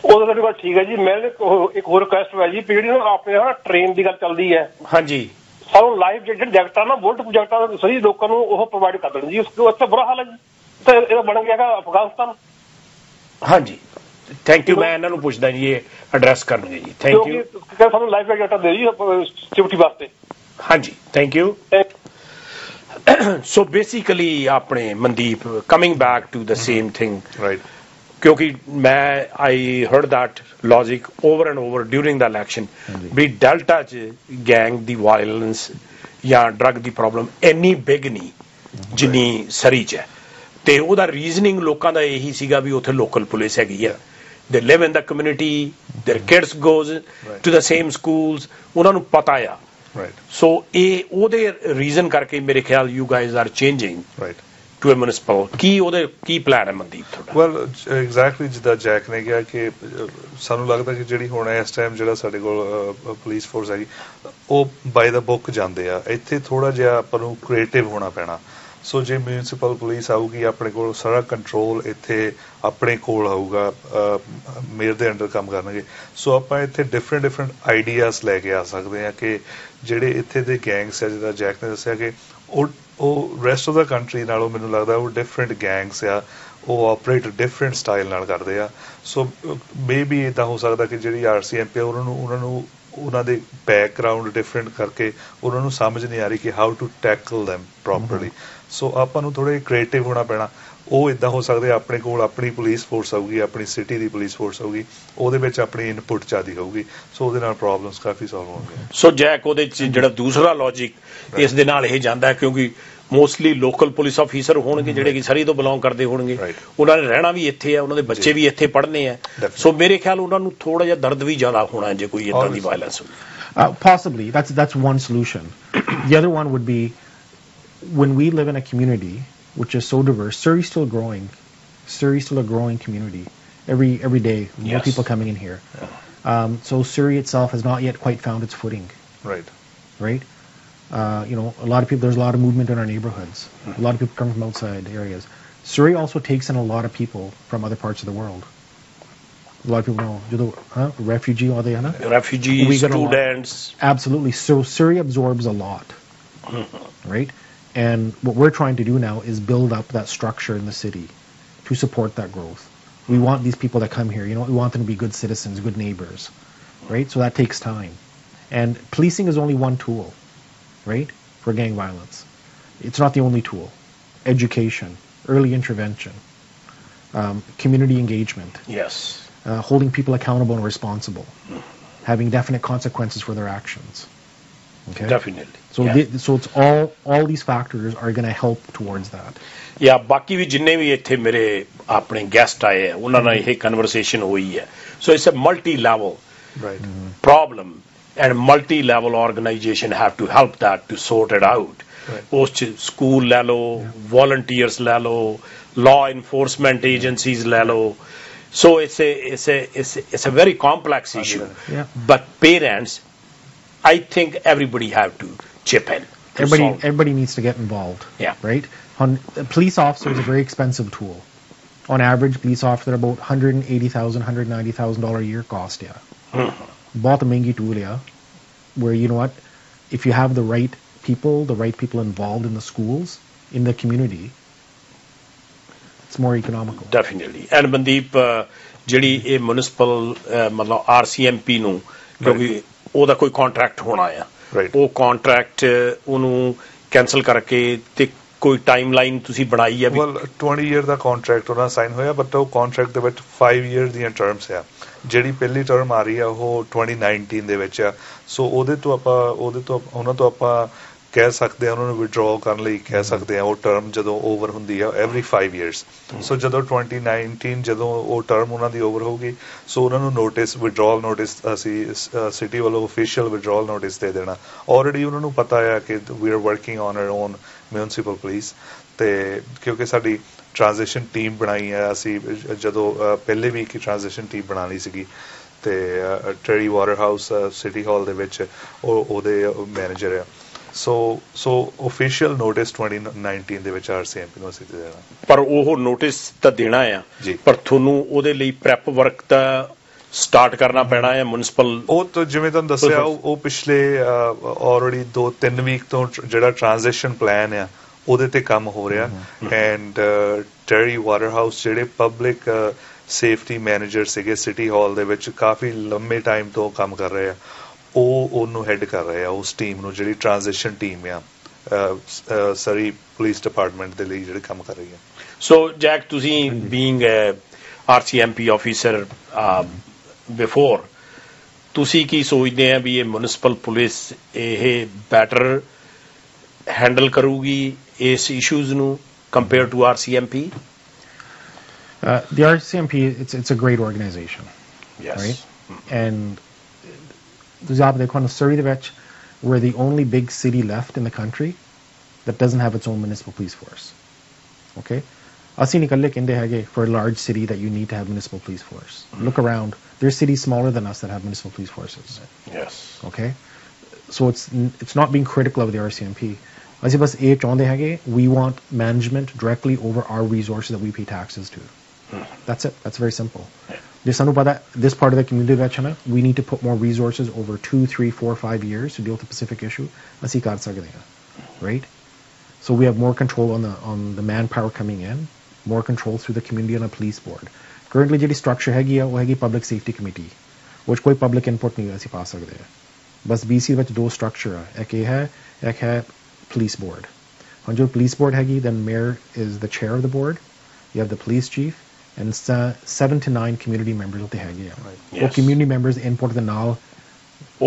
ਉਹ ਤੁਹਾਡੀ ਗੱਲ ਠੀਕ ਹੈ ਜੀ। ਮੈਂ ਇੱਕ ਹੋਰ ਰਿਕੁਐਸਟ ਹੈ ਜੀ, ਜਿਹੜੀ ਆਪਣੇ ਟ੍ਰੇਨ ਦੀ ਗੱਲ ਚੱਲਦੀ ਹੈ, ਹਾਂਜੀ, ਸਾਨੂੰ ਲਾਈਵ ਜਿਹੜੇ ਜੈਕਟਾਂ ਨਾ ਬੁਲਟ ਪ੍ਰੋਜੈਕਟਾਂ ਸਹੀ ਲੋਕਾਂ ਨੂੰ ਉਹ ਪ੍ਰੋਵਾਈਡ ਕਰ ਦੇਣ ਜੀ। ਉੱਥੇ ਬੁਰਾ ਹਾਲ ਹੈ ਜੀ, ਤੇ ਇਹਦਾ ਬਣ ਗਿਆ ਹੈਗਾ ਅਫਗਾਨਿਸਤਾਨ। ਹਾਂਜੀ
ਥੈਂਕ ਯੂ, ਮੈਂ ਇਹਨਾਂ ਨੂੰ ਪੁੱਛਦਾ ਜੀ, ਇਹ ਐਡਰੈਸ ਕਰਨਗੇ ਜੀ। ਥੈਂਕ ਯੂ,
ਸਾਨੂੰ ਲਾਈਫ ਜੈਕਟਾਂ ਦੇ ਜੀ ਸੇਫਟੀ ਵਾਸਤੇ। ਹਾਂਜੀ
ਥੈਂਕ ਯੂ। ਸੋ ਬੇਸਿਕਲੀ ਆਪਣੇ Mandeep coming back to the same thing, right, ਕਿਉਂਕਿ ਮੈਂ I heard that logic over and over during the election we Delta 'ਚ ਗੈਂਗ ਦੀ ਵਾਇਲੈਂਸ ਜਾਂ ਡਰੱਗ ਦੀ ਪ੍ਰੋਬਲਮ ਇੰਨੀ ਬਿਗ ਨਹੀਂ ਜਿੰਨੀ ਸਰੀ 'ਚ ਹੈ। ਤੇ ਉਹਦਾ ਰੀਜ਼ਨਿੰਗ ਲੋਕਾਂ ਦਾ ਇਹੀ ਸੀਗਾ ਵੀ ਉੱਥੇ ਲੋਕਲ ਪੁਲਿਸ ਹੈਗੀ ਆ, they live in the community, their kids goes to the same schools, ਉਹਨਾਂ ਨੂੰ ਪਤਾ ਆ। ਸੋ ਇਹ ਉਹਦੇ ਰੀਜ਼ਨ ਕਰਕੇ ਮੇਰੇ ਖਿਆਲ you guys are changing to a municipal. ਕੀ ਪਲਾਨ ਹੈ ਮਨਦੀਪ ਤੁਹਾਡਾ?
ਵੈਲ ਐਗਜ਼ੈਕਟਲੀ ਜਿੱਦਾਂ ਜੈਕ ਨੇ ਕਿਹਾ ਕਿ ਸਾਨੂੰ ਲੱਗਦਾ ਕਿ ਜਿਹੜੀ ਹੁਣ ਇਸ ਟਾਈਮ ਜਿਹੜਾ ਸਾਡੇ ਕੋਲ ਪੁਲਿਸ ਫੋਰਸ ਹੈਗੀ ਉਹ ਬਾਈ ਦਾ ਬੁੱਕ ਜਾਂਦੇ ਆ। ਇੱਥੇ ਥੋੜਾ ਜਿਹਾ ਆਪਾਂ ਨੂੰ ਕ੍ਰੀਏਟਿਵ ਹੋਣਾ ਪੈਣਾ। ਸੋ ਜੇ ਮਿਊਨਿਸਪਲ ਪੁਲਿਸ ਆਊਗੀ ਆਪਣੇ ਕੋਲ ਸਾਰਾ ਕੰਟਰੋਲ ਇੱਥੇ ਆਪਣੇ ਕੋਲ ਆਊਗਾ, ਮੇਅਰ ਦੇ ਅੰਡਰ ਕੰਮ ਕਰਨਗੇ। ਸੋ ਆਪਾਂ ਇੱਥੇ ਡਿਫਰੈਂਟ ਆਈਡੀਆਜ਼ ਲੈ ਕੇ ਆ ਸਕਦੇ ਹਾਂ ਕਿ ਜਿਹੜੇ ਇੱਥੇ ਦੇ ਗੈਂਗਸ ਆ, ਜਿੱਦਾਂ ਜੈਕ ਨੇ ਦੱਸਿਆ ਕਿ ਉਹ ਰੈਸਟ ਆਫ ਦਾ ਕੰਟਰੀ ਨਾਲੋਂ ਮੈਨੂੰ ਲੱਗਦਾ ਉਹ ਡਿਫਰੈਂਟ ਗੈਂਗਸ ਆ, ਉਹ ਆਪਰੇਟ ਡਿਫਰੈਂਟ ਸਟਾਈਲ ਨਾਲ ਕਰਦੇ ਆ। ਸੋ ਮੇ ਬੀ ਇੱਦਾਂ ਹੋ ਸਕਦਾ ਕਿ ਜਿਹੜੀ RCMP ਉਹਨਾਂ ਨੂੰ ਉਹਨਾਂ ਦੇ ਬੈਕਗਰਾਊਂਡ ਡਿਫਰੈਂਟ ਕਰਕੇ ਉਹਨਾਂ ਨੂੰ ਸਮਝ ਨਹੀਂ ਆ ਰਹੀ ਕਿ how to tackle them properly. So ਆਪਾਂ ਨੂੰ ਥੋੜ੍ਹੇ ਕ੍ਰੀਏਟਿਵ ਹੋਣਾ ਪੈਣਾ। ਉਹ ਇੱਦਾਂ ਹੋ ਸਕਦਾ ਆਪਣੇ ਕੋਲ ਆਪਣੀ ਪੁਲਿਸ ਫੋਰਸ ਆਊਗੀ, ਆਪਣੀ ਸਿਟੀ ਦੀ ਪੁਲਿਸ ਫੋਰਸ ਆਊਗੀ, ਉਹਦੇ ਵਿੱਚ ਆਪਣੀ ਇਨਪੁਟ ਜ਼ਿਆਦਾ ਹੋਊਗੀ। ਸੋ ਉਹਦੇ ਨਾਲ ਪ੍ਰੋਬਲਮਸ ਕਾਫੀ ਸੋਲਵ ਹੋਣਗੀਆਂ।
ਸੋ ਜੈਕ ਉਹਦੇ 'ਚ ਜਿਹੜਾ ਦੂਸਰਾ ਲੌਜਿਕ ਇਸ ਦੇ ਨਾਲ ਇਹ ਜਾਂਦਾ ਕਿਉਂਕਿ ਮੋਸਟਲੀ ਲੋਕਲ ਪੁਲਿਸ ਆਫੀਸਰ ਹੋਣਗੇ ਜਿਹੜੇ ਕਿ ਸਰੀ ਤੋਂ ਬਿਲੋਂਗ ਕਰਦੇ ਹੋਣਗੇ, ਉਹਨਾਂ ਨੇ ਰਹਿਣਾ ਵੀ ਇੱਥੇ ਆ, ਉਹਨਾਂ ਦੇ ਬੱਚੇ ਵੀ ਇੱਥੇ ਪੜ੍ਹਨੇ ਆ। ਸੋ ਮੇਰੇ ਖਿਆਲ ਉਹਨਾਂ ਨੂੰ ਥੋੜਾ ਜਿਹਾ ਦਰਦ ਵੀ ਜ਼ਿਆਦਾ ਹੋਣਾ ਜੇ ਕੋਈ ਏਦਾਂ ਦੀ ਵਾਇਲੈਂਸ ਹੋਵੇ।
Possibly. That's one solution. The other one would be when we live in a community which is so diverse. Surrey's still growing. Surrey's still a growing community. Every day, more people coming in here. So Surrey itself has not yet quite found its footing. Right. A lot of people. There's a lot of movement in our neighborhoods. A lot of people come from outside areas. Surrey also takes in a lot of people from other parts of the world. A lot of people know, refugee are they, huh?
Refugees, students.
Absolutely. So Surrey absorbs a lot, right? And what we're trying to do now is build up that structure in the city to support that growth. We want these people that come here, we want them to be good citizens, good neighbors, right? So that takes time. And policing is only one tool, right, for gang violence. It's not the only tool. Education, early intervention, community engagement.
Yes.
Holding people accountable and responsible, having definite consequences for their actions. Okay?
Definitely.
So, so it's all these factors are going to help towards that.
Yeah, ਬਾਕੀ ਵੀ ਜਿੰਨੇ ਵੀ ਇੱਥੇ ਮੇਰੇ ਆਪਣੇ guest ਆਏ ਆ ਉਹਨਾਂ ਨਾਲ ਇਹ ਕਨਵਰਸੇਸ਼ਨ ਹੋਈ ਹੈ। So it's a multi-level problem and multi-level organization have to help that to sort it out. ਉਸ 'ਚ ਸਕੂਲ ਲੈ ਲਓ, volunteers ਲੈ ਲਓ, law enforcement agencies ਲੈ ਲਓ। So it's a very complex issue.
Yeah.
But parents, I think everybody have to chip in.
Everybody needs to get involved.
Yeah.
Right? A police officer is a very expensive tool. On average, police officer about $180,000, $190,000 a year cost. Yeah. बहुत महंगी tool yeah. Where if you have the right people involved in the schools, in the community, it's more economical.
Definitely. And Mandeep, ਜਿਹੜੀ ਇਹ municipal ਮਤਲਬ RCMP ਨੂੰ ਕਿਉਂਕਿ ਉਹਦਾ ਕੋਈ contract ਹੋਣਾ ਆ, ਉਹ ਕੰਟਰੈਕਟ ਉਹਨੂੰ ਕੈਂਸਲ ਕਰਕੇ ਤੇ ਕੋਈ ਟਾਈਮਲਾਈਨ ਤੁਸੀਂ ਬਣਾਈ ਆ?
ਵੈਲ 20 ਈਅਰ ਦਾ ਕੰਟਰੈਕਟ ਉਹਨਾਂ ਸਾਈਨ ਹੋਇਆ, ਬਟ ਉਹ ਕੰਟਰੈਕਟ ਦੇ ਵਿੱਚ 5 ਈਅਰ ਦੀਆਂ ਟਰਮਸ ਆ। ਜਿਹੜੀ ਪਹਿਲੀ ਟਰਮ ਆ ਰਹੀ ਆ ਉਹ 2019 ਦੇ ਵਿੱਚ ਆ। ਸੋ ਉਹਨਾਂ ਤੋਂ ਆਪਾਂ ਕਹਿ ਸਕਦੇ ਆ ਉਹਨਾਂ ਨੂੰ ਵਿਡਰਾਅ ਕਰਨ ਲਈ ਕਹਿ ਸਕਦੇ ਆ ਉਹ ਟਰਮ ਜਦੋਂ ਓਵਰ ਹੁੰਦੀ ਆ ਐਵਰੀ 5 years ਸੋ ਜਦੋਂ 2019 ਜਦੋਂ ਉਹ ਟਰਮ ਉਹਨਾਂ ਦੀ ਓਵਰ ਹੋਊਗੀ ਸੋ ਉਹਨਾਂ ਨੂੰ ਨੋਟਿਸ ਵਿਡਰਾਅਲ ਨੋਟਿਸ ਅਸੀਂ ਸਿਟੀ ਵੱਲੋਂ ਅਫੀਸ਼ੀਅਲ ਵਿਡਰਾਅਲ ਨੋਟਿਸ ਦੇ ਦੇਣਾ ਆਲਰੇਡੀ ਉਹਨਾਂ ਨੂੰ ਪਤਾ ਆ ਕਿ we are working on our own municipal police ਤੇ ਕਿਉਂਕਿ ਸਾਡੀ ਟ੍ਰਾਂਜੀਸ਼ਨ ਟੀਮ ਬਣਾਈ ਆ ਅਸੀਂ ਜਦੋਂ ਪਹਿਲੇ ਵੀ ਇੱਕ ਟ੍ਰਾਂਜੀਸ਼ਨ ਟੀਮ ਬਣਾ ਲਈ ਸੀਗੀ ਤੇ ਟੈਰੀ ਵਾਟਰ ਹਾਊਸ ਸਿਟੀ ਹਾਲ ਦੇ ਵਿੱਚ ਉਹਦੇ ਮੈਨੇਜਰ ਆ ਸੋ official notice 2019 ਦੇ ਵਿੱਚ RCMP ਨੂੰ ਅਸੀਂ ਦੇਣਾ
ਪਰ ਉਹ ਨੋਟਿਸ ਤਾਂ ਦੇਣਾ ਆ ਪਰ ਤੁਹਾਨੂੰ ਉਹਦੇ ਲਈ ਪ੍ਰੈਪ ਵਰਕ ਤਾਂ ਸਟਾਰਟ ਕਰਨਾ ਪੈਣਾ ਹੈ ਮਿਊਨਿਸਪਲ
ਉਹ ਤਾਂ ਜਿਵੇਂ ਤੁਹਾਨੂੰ ਦੱਸਿਆ ਉਹ ਪਿਛਲੇ ਆਲਰੇਡੀ 2-3 ਵੀਕ ਤੋਂ ਜਿਹੜਾ ਟ੍ਰਾਂਜੀਸ਼ਨ ਪਲਾਨ ਆ ਉਹਦੇ ਤੇ ਕੰਮ ਹੋ ਰਿਹਾ ਐਂਡ ਟੈਰੀ ਵਾਟਰ ਹਾਊਸ ਜਿਹੜੇ ਪਬਲਿਕ ਸੇਫਟੀ ਮੈਨੇਜਰ ਸੀਗੇ ਸਿਟੀ ਹਾਲ ਦੇ ਵਿੱਚ ਕਾਫੀ ਲੰਮੇ ਟਾਈਮ ਤੋਂ ਕੰਮ ਕਰ ਰਹੇ ਆ ਉਹਨੂੰ ਹੈਡ ਕਰ ਰਹੇ ਆ ਉਸ ਟੀਮ ਨੂੰ ਜਿਹੜੀ ਟ੍ਰਾਂਜੀਸ਼ਨ ਟੀਮ ਆ ਸਰੀ ਪੁਲਿਸ ਡਿਪਾਰਟਮੈਂਟ ਦੇ ਲਈ ਜਿਹੜੇ ਕੰਮ ਕਰ ਰਹੀ ਆ
ਸੋ ਜੈਕ ਤੁਸੀਂ ਬੀਇੰਗ RCMP ਆਫੀਸਰ ਬਿਫੋਰ ਤੁਸੀਂ ਕੀ ਸੋਚਦੇ ਆ ਵੀ ਇਹ ਮਿਊਨਿਸਪਲ ਪੁਲਿਸ ਇਹ ਬੈਟਰ ਹੈਂਡਲ ਕਰੂਗੀ ਇਸ ਇਸ਼ੂਜ਼ ਨੂੰ compare to RCMP?
The RCMP, it's a great organization.
Yes.
Right? And ਤੁਸੀਂ ਆਪ ਦੇਖੋ Surrey ਦੇ ਵਿੱਚ we're the only big city left in the country that doesn't have its own municipal police force. Okay? ਅਸੀਂ ਨਿਕਲੇ ਕਹਿੰਦੇ ਹੈਗੇ for a large city that you need to have municipal police force. Look around. There's cities smaller than us that have municipal police forces.
Yes.
Okay? So it's not being critical of the RCMP. ਅਸੀਂ ਬਸ ਇਹ ਚਾਹੁੰਦੇ ਹੈਗੇ we want management directly over our resources that we pay taxes to. That's it. That's very simple. ਜੇ ਸਾਨੂੰ ਪਤਾ this part of the community ਵਿੱਚ ਹੈ ਨਾ we need to put more resources over 2, 3, 4, 5 years to deal with the specific issue ਅਸੀਂ ਕਰ ਸਕਦੇ ਹਾਂ right so we have more control on the manpower coming in more control through the community and a police board currently ਜਿਹੜੀ structure ਹੈਗੀ ਆ ਉਹ ਹੈਗੀ public safety committee which ਕੋਈ public input ਨਹੀਂ ਅਸੀਂ ਪਾ ਸਕਦੇ ਬਸ BC ਵਿੱਚ ਦੋ structure ਆ ਇੱਕ ਇਹ ਹੈ ਇੱਕ ਹੈ police board ਹੁਣ ਜੋ police board ਹੈਗੀ then mayor is the chair of the board you have the police chief and 7 to 9 community members what they have yeah or community members input the now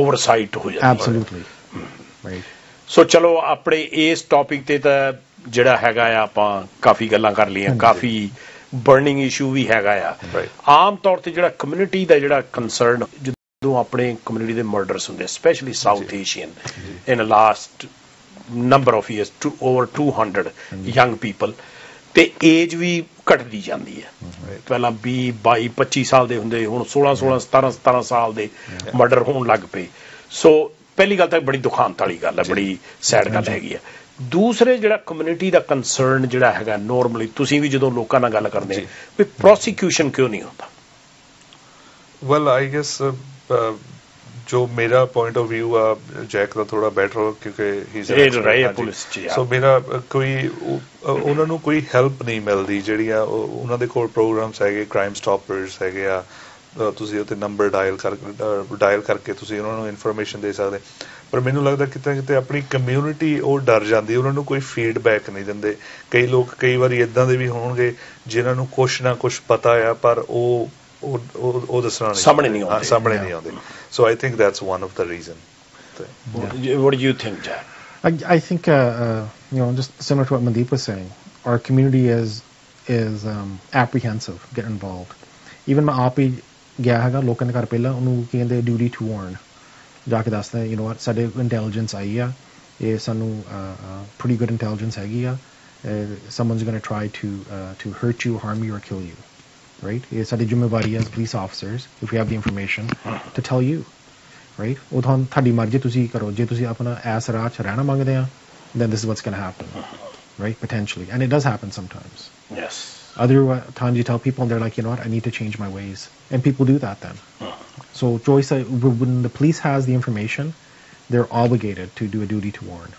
oversight ho jandi
absolutely right
so chalo apne is topic te ta jehda hega a apan kafi gallan kar liyan kafi burning issue ਵੀ ਹੈਗਾ ਆ ਆਮ ਤੌਰ ਤੇ ਜਿਹੜਾ community ਦਾ ਜਿਹੜਾ concern ਜਦੋਂ ਆਪਣੇ community ਦੇ murders ਹੁੰਦੇ specially south Asian in last number of years to over 200 young people ਤੇ ਏਜ ਵੀ ਘਟਦੀ ਜਾਂਦੀ ਹੈ ਪਹਿਲਾਂ 20, 22, 25 ਸਾਲ ਦੇ ਹੁੰਦੇ ਹੁਣ 16, 17 ਸਾਲ ਦੇ ਮਰਡਰ ਹੋਣ ਲੱਗ ਪਏ ਸੋ ਪਹਿਲੀ ਗੱਲ ਤਾਂ ਬੜੀ ਦੁਖਾਂਤ ਵਾਲੀ ਗੱਲ ਹੈ ਬੜੀ ਸੈਡ ਗੱਲ ਹੈਗੀ ਹੈ ਦੂਸਰੇ ਜਿਹੜਾ ਕਮਿਊਨਿਟੀ ਦਾ ਕੰਸਰਨ ਜਿਹੜਾ ਹੈਗਾ ਨੋਰਮਲੀ ਤੁਸੀਂ ਵੀ ਜਦੋਂ ਲੋਕਾਂ ਨਾਲ ਗੱਲ ਕਰਦੇ ਵੀ ਪ੍ਰੋਸੀਕਿਊਸ਼ਨ ਕਿਉਂ ਨਹੀਂ ਹੁੰਦਾ
ਵੈਲ ਆਈ ਗੈਸ ਜੋ ਮੇਰਾ ਪੁਆਇੰਟ ਆਫ ਵਿਊ ਆ ਜੈਕ ਦਾ ਥੋੜਾ ਬੈਟਰ ਕਿਉਂਕਿ ਹੀ
ਪੁਲਿਸ ਚ
ਸੋ ਮੇਰਾ ਕੋਈ ਉਹਨਾਂ ਨੂੰ ਕੋਈ ਹੈਲਪ ਨਹੀਂ ਮਿਲਦੀ ਜਿਹੜੀਆਂ ਉਹਨਾਂ ਦੇ ਕੋਲ ਪ੍ਰੋਗਰਾਮਸ ਹੈਗੇ ਕ੍ਰਾਈਮ ਸਟਾਪਰਸ ਹੈਗੇ ਆ ਤੁਸੀਂ ਉੱਤੇ ਨੰਬਰ ਡਾਇਲ ਕਰਕੇ ਤੁਸੀਂ ਉਹਨਾਂ ਨੂੰ ਇਨਫੋਰਮੇਸ਼ਨ ਦੇ ਸਕਦੇ ਪਰ ਮੈਨੂੰ ਲੱਗਦਾ ਕਿਤੇ ਕਿਤੇ ਆਪਣੀ ਕਮਿਊਨਿਟੀ ਉਹ ਡਰ ਜਾਂਦੀ ਉਹਨਾਂ ਨੂੰ ਕੋਈ ਫੀਡਬੈਕ ਨਹੀਂ ਦਿੰਦੇ ਕਈ ਲੋਕ ਕਈ ਵਾਰੀ ਇਦਾਂ ਦੇ ਵੀ ਹੋਣਗੇ ਜਿਨ੍ਹਾਂ ਨੂੰ ਕੁਛ ਨਾ ਕੁਛ ਪਤਾ ਆ ਪਰ ਉਹ ਦੱਸਣਾ
ਸਾਹਮਣੇ ਨਹੀਂ
ਆਉਂਦੇ so I think that's one of the reason
what do you think Jack?
I think just similar to what Mandeep was saying our community is apprehensive get involved even ਮੈਂ ਆਪ ਹੀ ਗਿਆ ਹੈਗਾ ਲੋਕਾਂ ਦੇ ਘਰ ਪਹਿਲਾਂ ਉਹਨੂੰ ਕਹਿੰਦੇ ਡਿਊਟੀ ਟੂ ਵਾਰਨ ਜਾ ਕੇ ਦੱਸਦੇ ਯੂ نو what ਸਾਡੇ ਇੰਟੈਲੀਜੈਂਸ ਆਈ ਆ ਇਹ ਸਾਨੂੰ pretty good intelligence ਹੈਗੀ ਆ someone's going to try to hurt you harm you or kill you right ਇਹ ਸਾਡੀ ਜ਼ਿੰਮੇਵਾਰੀ as police officers if we have the information to tell you right ਉਹ ਤੁਹਾਡੀ ਮਰਜ਼ੀ ਤੁਸੀਂ ਕਰੋ ਜੇ ਤੁਸੀਂ ਆਪਣਾ ਐਸ ਰਾਹ 'ਚ ਰਹਿਣਾ ਮੰਗਦੇ ਆ then this is what's going to happen right potentially and it does happen sometimes
yes
other times you tell people and they're like you know what I need to change my ways and people do that then so choice when the police has the information they're obligated to do a duty to warn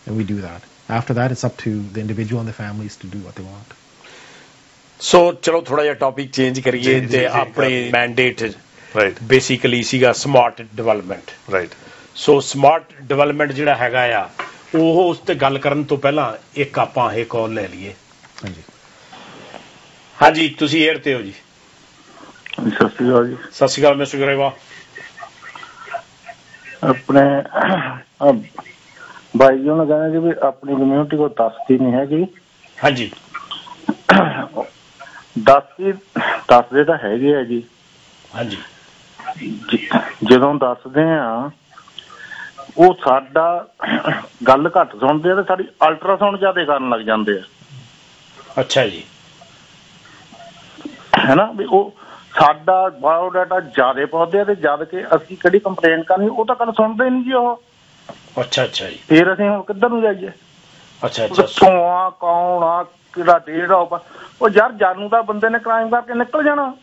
and we do that after that it's up to the individual and the families to do what they want
so chalo thoda ja topic change kariye te apne mandate
right
basically siga smart development
right
so smart development ਜਿਹੜਾ ਹੈਗਾ ਆ ਉਹ ਉਸ ਤੇ ਗੱਲ ਕਰਨ ਤੋਂ ਪਹਿਲਾਂ ਇੱਕ ਆਪਾਂ ਇਹ ਕਾਲ ਲੈ ਲਈਏ ਹਾਂਜੀ ਤੁਸੀਂ 에ਅਰ ਤੇ ਹੋ ਜੀ
ਸਤਿ ਸ਼੍ਰੀ ਅਕਾਲ ਜੀ
ਸਤਿ ਸ਼੍ਰੀ ਅਕਾਲ ਮਿਸਟਰ ਗਰੇਵਾ
ਆਪਣੇ ਬਾਈ ਜੀ ਉਹਨਾਂ ਕਹਿੰਦੇ ਜੀ ਵੀ ਆਪਣੀ ਕਮਿਊਨਿਟੀ ਕੋਲ ਦੱਸਦੀ ਨਹੀਂ ਹੈਗੀ।
ਹਾਂਜੀ
ਦੱਸਦੇ ਤਾਂ ਹੈਗੇ ਆ ਜੀ।
ਹਾਂਜੀ
ਜਦੋਂ ਦੱਸਦੇ ਆ ਉਹ ਸਾਡਾ ਗੱਲ ਘੱਟ ਸੁਣਦੇ ਆ ਤੇ ਸਾਡੀ ਅਲਟਰਾਸਾਊਂਡ ਜ਼ਿਆਦਾ ਕਰਨ ਲੱਗ ਜਾਂਦੇ ਆ।
ਅੱਛਾ ਜੀ
ਹੈਨਾ ਵੀ ਉਹ ਸਾਡਾ ਬਾਇਓਡਾਟਾ ਜ਼ਿਆਦਾ ਪਾਉਂਦੇ ਆ ਤੇ ਜਦ ਕਿ ਅਸੀਂ ਕਿਹੜੀ ਕੰਪਲੇਂਟ ਕਰਨੀ ਉਹ ਤਾਂ ਗੱਲ ਸੁਣਦੇ ਨਹੀਂ ਜੀ ਉਹ।
ਅੱਛਾ ਅੱਛਾ ਜੀ
ਫਿਰ ਅਸੀਂ ਹੁਣ ਕਿੱਧਰ ਨੂੰ ਜਾਈਏ?
ਅੱਛਾ ਅੱਛਾ
ਆ ਕੌਣ ਆ ਕਿਹੜਾ ਡੇਢ ਆ ਉਹ ਯਾਰ ਜਾਨੂ ਦਾ ਬੰਦੇ ਨੇ ਕ੍ਰਾਈਮ ਕਰਕੇ ਨਿਕਲ ਜਾਣਾ।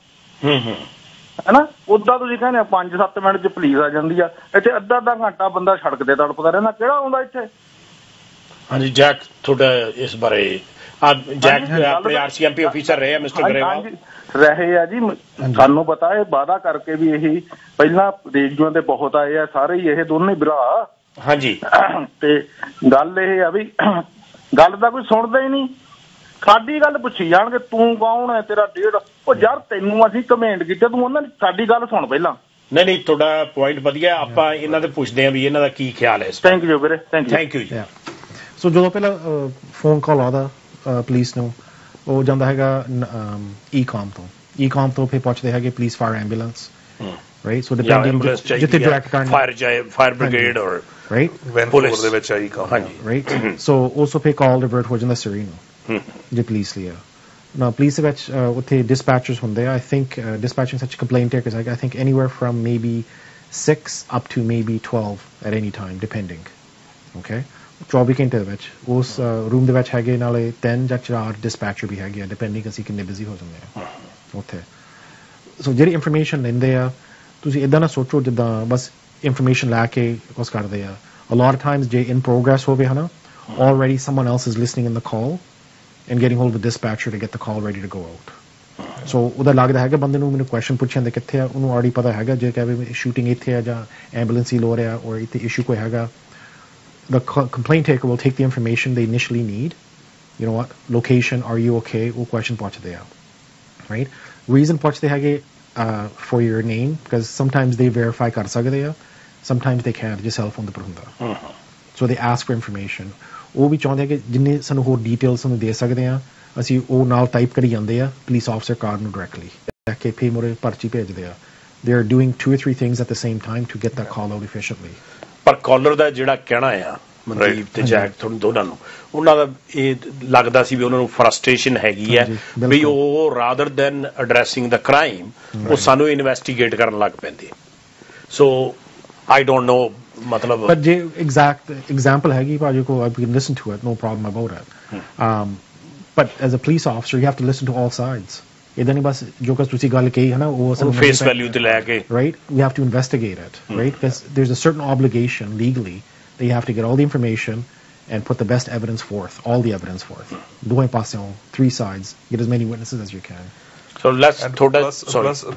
ਹੈਨਾ ਉਦਾਂ ਤੁਸੀਂ ਕਹਿੰਦੇ 5-7 ਮਿੰਟ ਚ ਪੁਲਿਸ ਆ ਜਾਂਦੀ ਆ, ਇੱਥੇ ਅੱਧਾ ਘੰਟਾ ਬੰਦਾ ਸੜਕ ਤੇ ਤੜਪਦਾ ਰਹਿੰਦਾ, ਕਿਹੜਾ ਆਉਂਦਾ ਇੱਥੇ?
ਹਾਂਜੀ ਜੈਕ ਤੁਹਾਡਾ ਇਸ ਬਾਰੇ ਜੈਕ ਆਪਣੇ ਆਰਸੀਐਮਪੀ ਅਫੀਸਰ ਰਹੇ ਆ ਮਿਸਟਰ ਗਰੇਵਾਲ?
ਰਹੇ ਆ ਜੀ, ਸਾਨੂੰ ਪਤਾ ਇਹ ਵਾਅਦਾ ਕਰਕੇ ਵੀ ਇਹੀ ਪਹਿਲਾਂ ਰੇਡੀਓ ਤੇ ਬਹੁਤ ਆਏ ਆ ਸਾਰੇ ਹੀ ਇਹ ਦੋਨੇ ਭਰਾ।
ਹਾਂਜੀ
ਤੇ ਗੱਲ ਇਹ ਆ ਵੀ ਗੱਲ ਤਾਂ ਕੋਈ ਸੁਣਦਾ ਹੀ ਨਹੀਂ, ਸਾਡੀ ਗੱਲ ਪੁੱਛੀ ਜਾਣਗੇ ਤੂੰ ਕੌਣ ਹੈ ਤੇਰਾ ਡੇਢ। ਉਹ ਯਾਰ ਤੈਨੂੰ ਅਸੀਂ ਕਮੈਂਟ ਕੀਤੇ ਤੂੰ ਉਹਨਾਂ ਦੀ ਸਾਡੀ ਗੱਲ ਸੁਣ ਪਹਿਲਾਂ।
ਨਹੀਂ ਤੁਹਾਡਾ ਪੁਆਇੰਟ ਵਧੀਆ, ਆਪਾਂ ਇਹਨਾਂ ਦੇ ਪੁੱਛਦੇ ਆ ਵੀ ਇਹਨਾਂ ਦਾ ਕੀ ਖਿਆਲ ਹੈ।
ਥੈਂਕ ਯੂ ਵੀਰੇ,
ਥੈਂਕ ਯੂ ਜੀ।
ਸੋ ਜਦੋਂ ਪਹਿਲਾਂ ਫੋਨ ਕਾਲ ਆਦਾ ਪੁਲਿਸ ਨੂੰ ਉਹ ਜਾਂਦਾ ਹੈਗਾ ਈ-ਕਾਮ ਤੋਂ ਫਿਰ ਪੁੱਛਦੇ ਹੈਗੇ ਪੁਲਿਸ ਫਾਇਰ ਐਂਬੂਲੈਂਸ ਰਾਈਟ। ਸੋ ਡਿਪੈਂਡਿੰਗ ਜਿੱਥੇ ਡਾਇਰੈਕਟ ਕਰਨ ਫਾਇਰ ਬ੍ਰਿਗੇਡ ਔਰ
ਰਾਈਟ ਪੁਲਿਸ ਦੇ ਵਿੱਚ ਆਈ ਕੰਮ
ਰਾਈਟ। ਸੋ ਉਸੋ ਫਿਰ ਕਾਲ ਡਿਵਰਟ ਹੋ ਜਾਂਦਾ ਸਿਰੀ ਨੂੰ ਜੇ ਪੁਲਿਸ ਲਈ ਆ ਨਾ। ਪੁਲਿਸ ਦੇ ਵਿੱਚ ਉੱਥੇ ਡਿਸਪੈਚਰਸ ਹੁੰਦੇ ਆ। I think dispatching such complaint takers I think anywhere from maybe 6 up to maybe 12 at any time depending. Okay 24 ਘੰਟੇ ਦੇ ਵਿੱਚ ਉਸ ਰੂਮ ਦੇ ਵਿੱਚ ਹੈਗੇ ਨਾਲੇ 3 ਜਾਂ 4 ਡਿਸਪੈਚਰ ਵੀ ਹੈਗੇ ਆ ਡਿਪੈਂਡਿੰਗ ਅਸੀਂ ਕਿੰਨੇ ਬਿਜ਼ੀ ਹੋ ਜਾਂਦੇ ਆ ਉੱਥੇ। ਸੋ ਜਿਹੜੀ ਇਨਫੋਰਮੇਸ਼ਨ ਲੈਂਦੇ ਆ ਤੁਸੀਂ ਇੱਦਾਂ ਨਾ ਸੋਚੋ ਜਿੱਦਾਂ ਬਸ ਇਨਫੋਰਮੇਸ਼ਨ ਲੈ ਕੇ ਕੁਛ ਕਰਦੇ ਆ। A lot of times ਜੇ in progress ਹੋਵੇ ਹਨਾ already someone else is listening in the call and getting hold of the dispatcher to get the call ready to go out. ਸੋ ਉਹਦਾ ਲੱਗਦਾ ਹੈਗਾ ਬੰਦੇ ਨੂੰ ਮੈਨੂੰ ਕੁਐਸਚਨ ਪੁੱਛਣ ਦੇ ਕਿੱਥੇ ਆ ਉਹਨੂੰ ਆਲਰੇਡੀ ਪਤਾ ਹੈਗਾ ਜੇ ਕਹੇ ਸ਼ੂਟਿੰਗ ਇੱਥੇ ਆ ਜਾਂ ਐਂਬੂਲੈਂਸ ਹੀ ਲੋੜ ਆ ਔਰ ਇੱਥੇ ਇਸ਼ੂ ਕੋਈ ਹੈਗਾ। The complaint taker will take the information they initially need. You know what? Location, are you okay? वो question पूछते हैं, right? Reason पूछते हैं कि for your name because sometimes they verify कर सकते हैं, sometimes they can't. जो cell phone पे होता, so they ask for information. वो भी चाहते हैं कि जिन्हें सानू हो details सानू दे सकते हैं, ਅਸੀਂ ਉਹ ਨਾਲ type ਕਰੀ ਜਾਂਦੇ ਆ police officer card ਨੂੰ directly. कि फिर मोरे पर्ची भेजते हैं. They are doing 2 or 3 things at the same time to get that call out efficiently.
ਪਰ ਕਾਲਰ ਦਾ ਜਿਹੜਾ ਕਹਿਣਾ ਆ ਮਨਦੀਪ ਤੇ ਜੈਕ ਤੁਹਾਨੂੰ ਦੋਨਾਂ ਨੂੰ ਉਹਨਾਂ ਦਾ ਇਹ ਲੱਗਦਾ ਸੀ ਵੀ ਉਹਨਾਂ ਨੂੰ ਫਰਸਟ੍ਰੇਸ਼ਨ ਹੈਗੀ ਹੈ ਵੀ ਉਹ ਰਾਦਰ ਦੈਨ ਐਡਰੈਸਿੰਗ ਦਾ ਕ੍ਰਾਈਮ ਉਹ ਸਾਨੂੰ ਇਨਵੈਸਟੀਗੇਟ ਕਰਨ ਲੱਗ ਪੈਂਦੇ। ਸੋ ਆਈ ਡੋਂਟ ਨੋ ਮਤਲਬ
ਪਰ ਜੇ ਐਗਜ਼ਾਮਪਲ ਹੈਗੀ ਭਾਜੀ ਕੋ I can listen to it no problem about it but as a police officer you have to listen to all sides. ਇੱਦਾਂ ਨਹੀਂ ਬਸ ਜੋ ਕਿ ਤੁਸੀਂ ਗੱਲ ਕਹੀ ਹੈ ਨਾ ਉਹ
ਫੇਸ ਵੈਲਿਊ ਤੇ ਲੈ ਕੇ
right we have to investigate it right because there's a certain obligation legally that you have to get all the information and put the best evidence forth, all the evidence forth. Doing passing 3 sides, get as many witnesses as you can.
So let's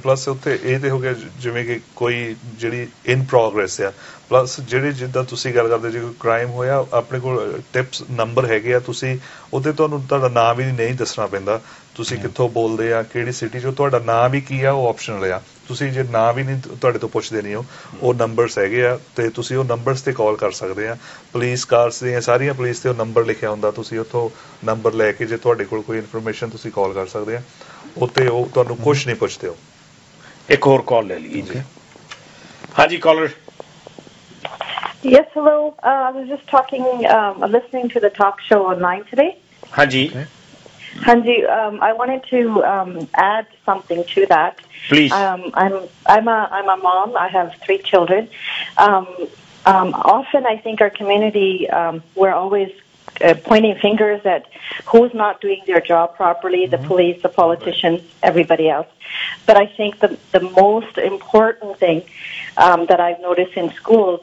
plus ਉੱਥੇ ਇਹ ਤੇ ਹੋ ਗਿਆ ਜਿਵੇਂ ਕਿ ਕੋਈ ਜਿਹੜੀ ਇਨ progress ਆ ਪਲੱਸ ਜਿਹੜੀ ਜਿੱਦਾਂ ਤੁਸੀਂ ਗੱਲ ਕਰਦੇ ਜੇ ਕੋਈ ਕ੍ਰਾਈਮ ਹੋਇਆ ਆਪਣੇ ਕੋਲ ਟਿਪਸ ਨੰਬਰ ਹੈਗੇ ਆ ਤੁਸੀਂ ਉਹਦੇ ਤੁਹਾਨੂੰ ਤੁਹਾਡਾ ਨਾਮ ਵੀ ਨਹੀਂ ਦੱਸਣਾ ਪੈਂਦਾ ਤੁਸੀਂ ਕਿੱਥੋਂ ਬੋਲਦੇ ਆ ਕਿਹੜੀ ਸਿਟੀ 'ਚੋਂ ਤੁਹਾਡਾ ਨਾਮ ਵੀ ਕੀ ਆ ਉਹ ਆਪਸ਼ਨਲ ਆ ਤੁਸੀਂ ਜੇ ਨਾਮ ਵੀ ਨਹੀਂ ਤੁਹਾਡੇ ਤੋਂ ਪੁੱਛਦੇ ਨਹੀਂ ਉਹ ਨੰਬਰਸ ਹੈਗੇ ਆ ਤੇ ਤੁਸੀਂ ਉਹ ਨੰਬਰਸ ਤੇ ਕਾਲ ਕਰ ਸਕਦੇ ਆ। ਪੁਲਿਸ ਕਾਰਸ ਦੀਆਂ ਸਾਰੀਆਂ ਪੁਲਿਸ ਤੇ ਉਹ ਨੰਬਰ ਲਿਖਿਆ ਹੁੰਦਾ ਤੁਸੀਂ ਉੱਥੋਂ ਨੰਬਰ ਲੈ ਕੇ ਜੇ ਤੁਹਾਡੇ ਕੋਲ ਕੋਈ ਇਨਫੋਰਮੇਸ਼ਨ ਤੁਸੀਂ ਕਾਲ ਕਰ ਸਕਦੇ ਆ ਉੱਤੇ ਉਹ ਤੁਹਾਨੂੰ ਕੁਛ ਨਹੀਂ ਪੁੱਛਦੇ ਹੋ।
ਇੱਕ ਹੋਰ ਕਾਲ ਲੈ ਲਈਏ ਜੀ। ਹਾਂਜੀ collar.
Yes, hello. I was just talking, listening to the talk show online today.
Hanji.
Hanji, I wanted to add something to that.
Please.
I'm a mom. I have 3 children. Often, I think our community we're always pointing fingers at who's not doing their job properly: the police, the politicians, everybody else. But I think the most important thing that I've noticed in schools.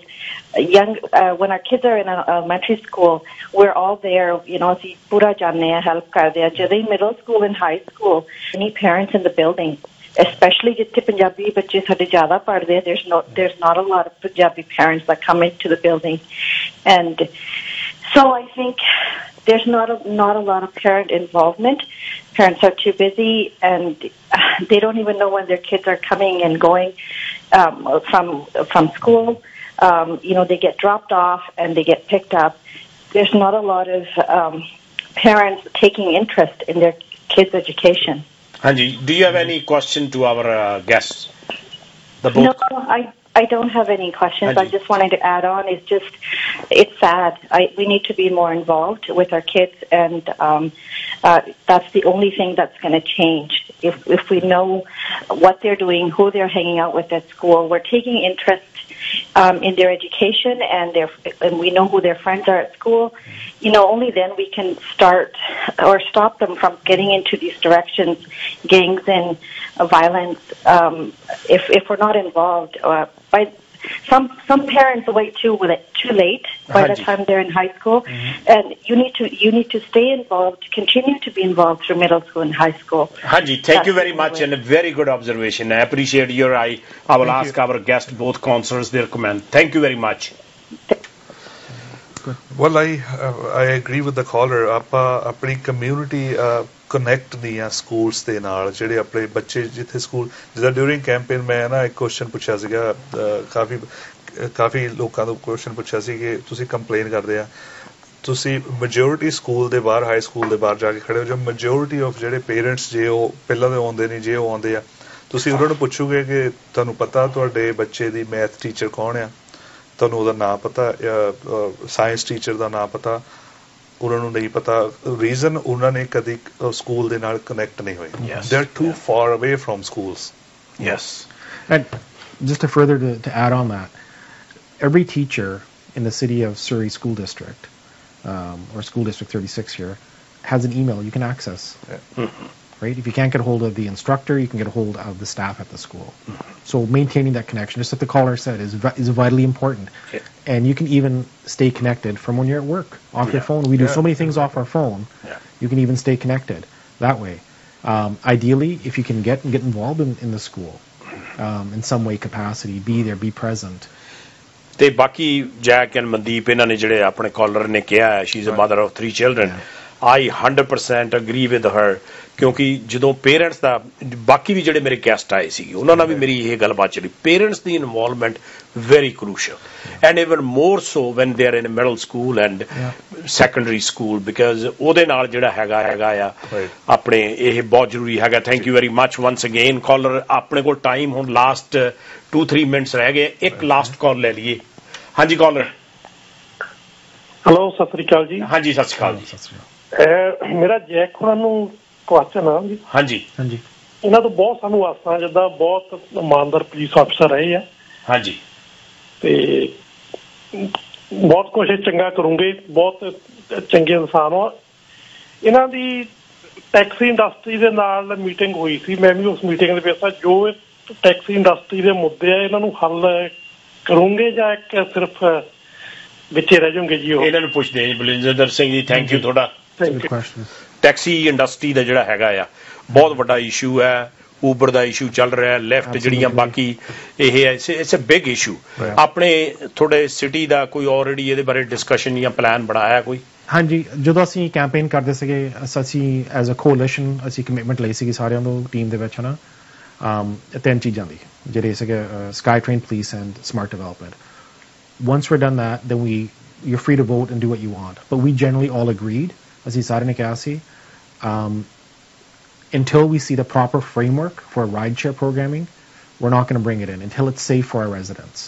When our kids are in elementary school, we're all there, you know, si pura janne help karde a jadai middle school and high school any parents in the building especially jithe Punjabi bacche sade zyada padde there's not a lot of Punjabi parents that come into the building and so I think there's not a lot of parent involvement. Parents are too busy and they don't even know when their kids are coming and going from school. they get dropped off and they get picked up. There's not a lot of parents taking interest in their kids' education.
Hanji, do you have any question to our guests?
No, I don't have any questions. I just wanted to add on. It's sad. We need to be more involved with our kids, and that's the only thing that's going to change. If we know what they're doing, who they're hanging out with at school, we're taking interest in their education, and we know who their friends are at school. Only then we can start or stop them from getting into these directions, gangs and violence. If we're not involved, by some parents wait too late by the time they're in high school, and you need to stay involved, continue to be involved through middle school and high school.
Hanji, thank you very much, and a very good observation. I appreciate your I will ask our guest, both counselors, their comment. Thank you very much.
Well, I agree with the caller. ਆਪਾਂ ਆਪਣੀ community connect ਨਹੀਂ ਆ schools ਦੇ ਨਾਲ, ਜਿਹੜੇ ਆਪਣੇ ਬੱਚੇ ਜਿੱਥੇ ਸਕੂਲ, ਜਿੱਦਾਂ ਡਿਊਰਿੰਗ ਕੈਂਪੇਨ ਮੈਂ ਨਾ ਇੱਕ ਕੁਐਸਚਨ ਪੁੱਛਿਆ ਸੀਗਾ, ਕਾਫੀ ਲੋਕਾਂ ਤੋਂ ਕੁਐਸਚਨ ਪੁੱਛਿਆ ਸੀ ਕਿ ਤੁਸੀਂ ਕੰਪਲੇਨ ਕਰਦੇ ਆ, ਤੁਸੀਂ ਮੈਜੋਰਿਟੀ ਸਕੂਲ ਦੇ ਬਾਹਰ, ਹਾਈ ਸਕੂਲ ਦੇ ਬਾਹਰ ਜਾ ਕੇ ਖੜੇ ਹੋ, ਜੋ ਮੈਜੋਰਿਟੀ ਆਫ ਜਿਹੜੇ ਪੇਰੈਂਟਸ ਜੇ ਉਹ ਪਹਿਲਾਂ ਦੇ ਆਉਂਦੇ ਨਹੀਂ, ਜੇ ਉਹ ਆਉਂਦੇ ਆ, ਤੁਸੀਂ ਉਹਨਾਂ ਨੂੰ ਪੁੱਛੋਗੇ ਕਿ ਤੁਹਾਨੂੰ ਪਤਾ ਤੁਹਾਡੇ ਬੱਚੇ ਦੀ ਮੈਥ ਟੀਚਰ ਕੌਣ ਆ, ਤੁਹਾਨੂੰ ਉਹਦਾ ਨਾਂ ਪਤਾ, ਸਾਇੰਸ ਟੀਚਰ ਦਾ ਨਾਂ ਪਤਾ, ਉਹਨਾਂ ਨੂੰ ਨਹੀਂ ਪਤਾ. ਰੀਜ਼ਨ ਉਹਨਾਂ ਨੇ ਕਦੀ ਸਕੂਲ ਦੇ ਨਾਲ ਕਨੈਕਟ ਨਹੀਂ ਹੋਏ. They are too far away from schools.
Yes. And just to further to add on that, every teacher in the city of Surrey School District, or School District 36 here, has an email you can access. Right? If you can't get a hold of the instructor, you can get a hold of the staff at the school. So maintaining that connection, just like the caller said, is vitally important. And you can even stay connected from when you're at work, off your phone. We do so many things off our phone. You can even stay connected that way. Ideally, if you can get involved in the school in some way, capacity, be there, be present.
ਤੇ ਬਾਕੀ Jack and Mandeep ਇਹਨਾਂ ਨੇ ਜਿਹੜੇ ਆਪਣੇ caller ਨੇ ਕਿਹਾ, she is a mother of 3 children. I 100% agree with her, ਕਿਉਂਕਿ ਜਦੋਂ ਪੇਰੈਂਟਸ ਦਾ, ਬਾਕੀ ਵੀ ਜਿਹੜੇ ਮੇਰੇ ਗੈਸਟ ਆਏ ਸੀ ਉਹਨਾਂ ਨਾਲ ਵੀ ਮੇਰੀ ਇਹ ਗੱਲਬਾਤ ਚੱਲੀ, parents the involvement very crucial, and even more so when they are in a middle school and secondary school, because ਉਹਦੇ ਨਾਲ ਜਿਹੜਾ ਹੈਗਾ ਆ ਆਪਣੇ ਇਹ ਬਹੁਤ ਜ਼ਰੂਰੀ ਹੈਗਾ. Thank you very much once again. Caller ਆਪਣੇ ਕੋਲ ਟਾਈਮ ਹੁਣ ਲਾਸਟ 2-3 ਮਿੰਟਸ ਰਹਿ ਗਏ, ਇੱਕ ਲਾਸਟ ਕਾਲ ਲੈ ਲਈਏ. ਹਾਂਜੀ ਕਾਲਰ.
ਹੈਲੋ, ਸਤਿ ਸ੍ਰੀ ਅਕਾਲ ਜੀ.
ਹਾਂਜੀ ਸਤਿ ਸ੍ਰੀ ਅਕਾਲ ਜੀ.
ਮੇਰਾ ਜੈਕ ਹੋਰਾਂ ਨੂੰ ਕੁਐਸਚਨ ਆ ਜੀ.
ਹਾਂਜੀ.
ਇਹਨਾਂ ਤੋਂ ਬਹੁਤ ਸਾਨੂੰ ਆਸਾਂ, ਜਿੱਦਾਂ ਬਹੁਤ ਇਮਾਨਦਾਰ ਪੁਲਿਸ ਅਫਸਰ ਰਹੇ ਆ.
ਹਾਂਜੀ.
ਤੇ ਬਹੁਤ ਕੁਛ ਚੰਗਾ ਕਰੂੰਗੇ, ਬਹੁਤ ਚੰਗੇ ਇਨਸਾਨ ਆ. ਇਹਨਾਂ ਦੀ ਟੈਕਸੀ ਇੰਡਸਟਰੀ ਦੇ ਨਾਲ ਮੀਟਿੰਗ ਹੋਈ ਸੀ, ਮੈਂ ਵੀ ਉਸ ਮੀਟਿੰਗ ਦੇ ਵਿੱਚ ਜੋ ਟੈਕਸੀ ਇੰਡਸਟਰੀ ਦੇ ਮੁੱਦੇ ਆ ਇਹਨਾਂ ਨੂੰ ਹੱਲ ਕਰੂੰਗੇ ਜਾਂ ਇੱਕ ਸਿਰਫ ਵਿੱਚੇ ਰਹਿ ਜਾਓਗੇ ਜੀ? ਇਹਨਾਂ
ਨੂੰ ਪੁੱਛਦੇ ਆ ਜੀ. ਬਲਜਿੰਦਰ ਸਿੰਘ ਜੀ, ਥੈਂਕ ਯੂ ਤੁਹਾਡਾ. ਟੈਕਸੀ ਇੰਡਸਟਰੀ ਦਾ ਜਿਹੜਾ ਹੈਗਾ ਆ ਬਹੁਤ ਵੱਡਾ ਇਸ਼ੂ ਹੈ. ਊਬਰ ਦਾ ਇਸ਼ੂ ਚੱਲ ਰਿਹਾ, ਲੈਫਟ ਜਿਹੜੀਆਂ ਬਾਕੀ ਇਹ ਇਟਸ ਅ ਬਿਗ ਇਸ਼ੂ. ਆਪਣੇ ਤੁਹਾਡੇ ਸਿਟੀ ਦਾ ਕੋਈ ਆਲਰੇਡੀ ਇਹਦੇ ਬਾਰੇ ਡਿਸਕਸ਼ਨ ਜਾਂ ਪਲਾਨ ਬਣਾਇਆ ਕੋਈ?
ਹਾਂਜੀ, ਜਦੋਂ ਅਸੀਂ ਕੈਂਪੇਨ ਕਰਦੇ ਸੀਗੇ, ਅਸੀਂ ਐਜ਼ ਅ ਕੋਲੀਸ਼ਨ ਅਸੀਂ ਕਮਿਟਮੈਂਟ ਲਈ ਸੀਗੀ ਸਾਰਿਆਂ ਤੋਂ ਟੀਮ ਦੇ ਵਿੱਚ, ਹੈ ਨਾ, 3 ਚੀਜ਼ਾਂ ਦੀ, ਜਿਹੜੇ ਸੀਗੇ sky train police and smart development. Once we're done that, then you're free to vote and do what you want. But we generally all agreed, as he said in Akasi, until we see the proper framework for rideshare programming, we're not going to bring it in until it's safe for our residents.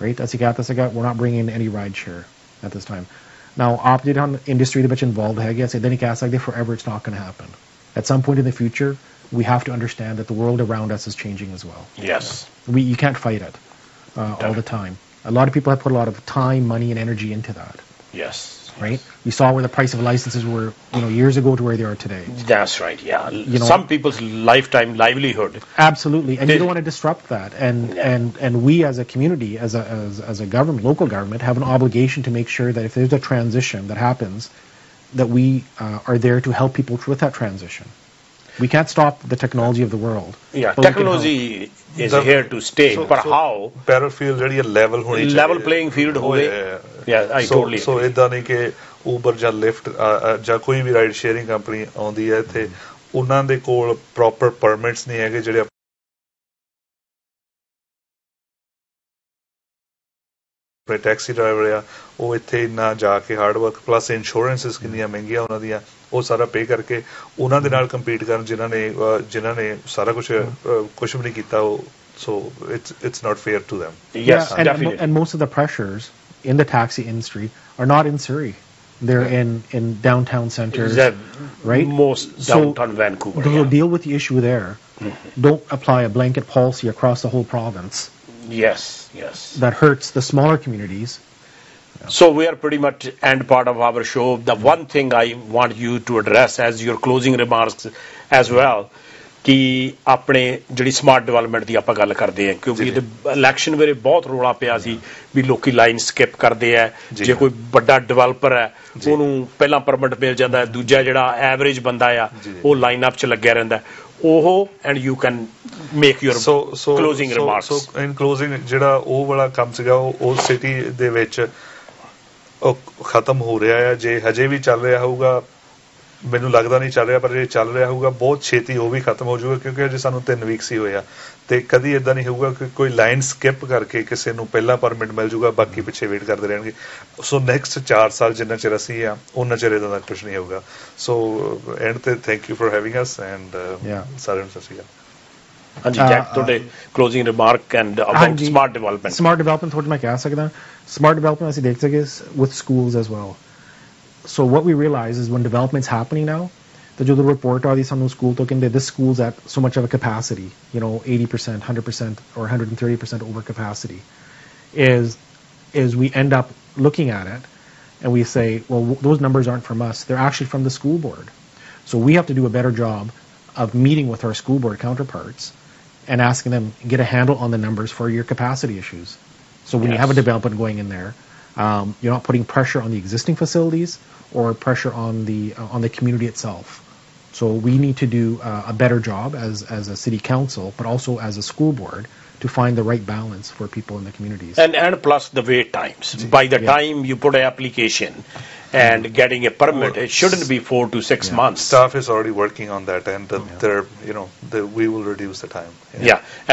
Right? As we're not bringing in any rideshare at this time. Now, opted on industry the bit involved, I said, then forever it's not going to happen. At some point in the future, we have to understand that the world around us is changing as well.
Yes.
You can't fight it all the time. A lot of people have put a lot of time, money, and energy into that.
Yes.
Right? We saw where the price of licenses were, years ago to where they are today.
That's right, yeah. Some people's lifetime livelihood.
Absolutely. And you don't want to disrupt that. And we as a community, as a government, local government, have an obligation to make sure that if there's a transition that happens, that we are there to help people with that transition. We can't stop the technology of the world.
Yeah, technology is here to stay, but how?
Battlefield ਜਿਹੜੀ level ਹੋਣੀ ਚਾਹੀਦੀ,
level playing field ਹੋਵੇ. Yeah, I totally.
So ਇਦਾਂ ਨਹੀਂ ਕਿ Uber ਜਾਂ Lyft ਜਾਂ ਕੋਈ ਵੀ ਰਾਈਡ ਸ਼ੇਅਰਿੰਗ ਕੰਪਨੀ ਆਉਂਦੀ ਹੈ ਇੱਥੇ, ਉਹਨਾਂ ਦੇ ਕੋਲ ਪ੍ਰੋਪਰ ਪਰਮਿਟਸ ਨਹੀਂ ਹੈਗੇ ਜਿਹੜੇ ਆਪਣੇ ਟੈਕਸੀ ਡਰਾਈਵਰ ਆ ਉਹ ਇੱਥੇ ਇੰਨਾ ਜਾ ਕੇ ਹਾਰਡ ਵਰਕ ਪਲੱਸ ਇੰਸ਼ੋਰੈਂਸਿਸ ਕਿੰਨੀਆਂ ਮਹਿੰਗੀਆਂ ਉਹਨਾਂ ਦੀਆਂ, ਉਹ ਸਾਰਾ ਪੇ ਕਰਕੇ ਉਹਨਾਂ ਦੇ ਨਾਲ ਕੰਪੀਟ ਕਰਨ ਜਿਨ੍ਹਾਂ ਨੇ ਸਾਰਾ ਕੁਝ ਵੀ ਨਹੀਂ ਕੀਤਾ। ਉਹ so it's not fair to them.
Yes, and most of the pressures in the taxi industry are not in Surrey. They're in downtown centers, right?
Most downtown Vancouver.
To deal with the issue there, don't apply a blanket policy across the whole province.
Yes.
That hurts the smaller communities.
So we are pretty much end part of our show. The one thing I want you to address as your closing remarks as well, ਕਿ ਆਪਣੇ ਜਿਹੜੀ smart development ਦੀ ਆਪਾਂ ਗੱਲ ਕਰਦੇ ਹਾਂ, ਕਿਉਂਕਿ election ਵੇਲੇ ਬਹੁਤ ਰੌਲਾ ਪਿਆ ਸੀ ਵੀ ਲੋਕੀ ਲਾਈਨ ਸਕਿਪ ਕਰਦੇ ਆ, ਜੇ ਕੋਈ ਵੱਡਾ ਡਿਵੈਲਪਰ ਹੈ ਉਹਨੂੰ ਪਹਿਲਾਂ ਪਰਮਿਟ ਮਿਲ ਜਾਂਦਾ, ਦੂਜਾ ਜਿਹੜਾ ਐਵਰੇਜ ਬੰਦਾ ਆ ਉਹ ਲਾਈਨ ਅਪ 'ਚ ਲੱਗਿਆ ਰਹਿੰਦਾ। ਉਹ and you can make your closing remarks.
So in closing ਜਿਹੜਾ ਉਹ ਵਾਲਾ ਕੰਮ ਸੀਗਾ ਉਹ ਸਿਟੀ ਦੇ ਵਿੱਚ ਉਹ ਖਤਮ ਹੋ ਰਿਹਾ ਆ। ਜੇ ਹਜੇ ਵੀ ਚੱਲ ਰਿਹਾ ਹੋਊਗਾ, ਮੈਨੂੰ ਲੱਗਦਾ ਨਹੀਂ ਚੱਲ ਰਿਹਾ, ਪਰ ਜੇ ਚੱਲ ਰਿਹਾ ਹੋਊਗਾ ਬਹੁਤ ਛੇਤੀ ਉਹ ਵੀ ਖਤਮ ਹੋ ਜਾਊਗਾ, ਕਿਉਂਕਿ ਅਜੇ ਸਾਨੂੰ 3 ਵੀਕਸ ਹੀ ਹੋਏ ਆ ਤੇ ਕਦੀ ਇਦਾਂ ਨਹੀਂ ਹੋਊਗਾ ਕਿ ਕੋਈ ਲਾਈਨ ਸਕਿਪ ਕਰਕੇ ਕਿਸੇ ਨੂੰ ਪਹਿਲਾਂ ਪਰਮਿਟ ਮਿਲ ਜਾਊਗਾ, ਬਾਕੀ ਪਿੱਛੇ ਵੇਟ ਕਰਦੇ ਰਹਿਣਗੇ। ਸੋ ਨੈਕਸਟ 4 ਸਾਲ ਜਿੰਨਾ ਚਿਰ ਅਸੀਂ ਆ ਉਹਨਾਂ ਚਿਰ ਇਦਾਂ ਦਾ ਕੁਝ ਨਹੀਂ ਹੋਊਗਾ। ਸੋ ਐਂਡ ਤੇ thank you for having us and ਸਾਰਿਆਂ ਨੂੰ ਸਤਿ ਸ਼੍ਰੀ ਅਕਾਲ।
ਹਾਂਜੀ ਜੈਕ, ਤੁਹਾਡੇ closing remark and about smart development.
Smart development ਥੋੜਾ ਮੈਂ ਕਹਿ ਸਕਦਾ, ਸਮਾਰਟ ਡਿਵੈਲਪਮੈਂਟ ਅਸੀਂ ਦੇਖ ਸਕੇ with schools as well. So what we realize is when development's happening now, the report are some school token that this school's at so much of a capacity, 80%, 100%, or 130% over capacity, is we end up looking at it and we say, well, those numbers aren't from us; they're actually from the school board. So we have to do a better job of meeting with our school board counterparts and asking them get a handle on the numbers for your capacity issues. So when you have a development going in there, you're not putting pressure on the existing facilities or pressure on the community itself. So we need to do a better job as a city council, but also as a school board, to find the right balance for people in the communities.
And plus the wait times. By the time you put an application and getting a permit, it shouldn't be 4 to 6 months.
Staff is already working on that, and we will reduce the time.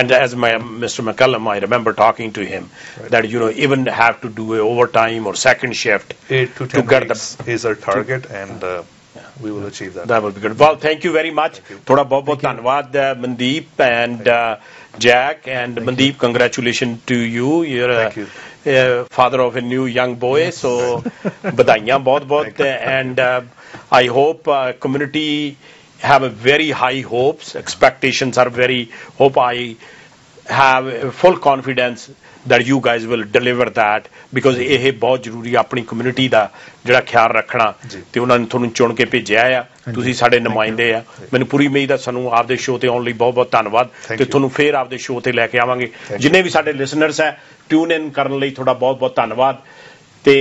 And as Mr. McCallum, I remember talking to him that even have to do a overtime or second shift
8 to 10
get
is our target, and we will achieve that.
That will be good. Well, thank you very much. Thoda bahut dhanyawad Mandeep and Jack, and Mandeep, congratulations to you. You're father of a new young boy, so badaiyan bahut and I hope community have a very high hopes, expectations are very hope. I have full confidence that you guys will deliver that, because ਇਹ ਬਹੁਤ ਜ਼ਰੂਰੀ ਆਪਣੀ community ਦਾ ਜਿਹੜਾ ਖਿਆਲ ਰੱਖਣਾ, ਤੇ ਉਹਨਾਂ ਨੇ ਤੁਹਾਨੂੰ ਚੁਣ ਕੇ ਭੇਜਿਆ ਆ, ਤੁਸੀਂ ਸਾਡੇ ਨੁਮਾਇੰਦੇ ਆ। ਮੈਨੂੰ ਪੂਰੀ ਉਮੀਦ ਆ ਸਾਨੂੰ ਆਪਦੇ ਸ਼ੋਅ ਤੇ ਆਉਣ ਲਈ ਬਹੁਤ ਬਹੁਤ ਧੰਨਵਾਦ, ਤੇ ਤੁਹਾਨੂੰ ਫੇਰ ਆਪਦੇ ਸ਼ੋਅ ਤੇ ਲੈ ਕੇ ਆਵਾਂਗੇ। ਜਿੰਨੇ ਵੀ ਸਾਡੇ ਲਿਸਨਰਸ ਹੈ ਟਿਊਨ ਇਨ ਕਰਨ ਲਈ ਤੁਹਾਡਾ ਬਹੁਤ ਬਹੁਤ ਧੰਨਵਾਦ। ਤੇ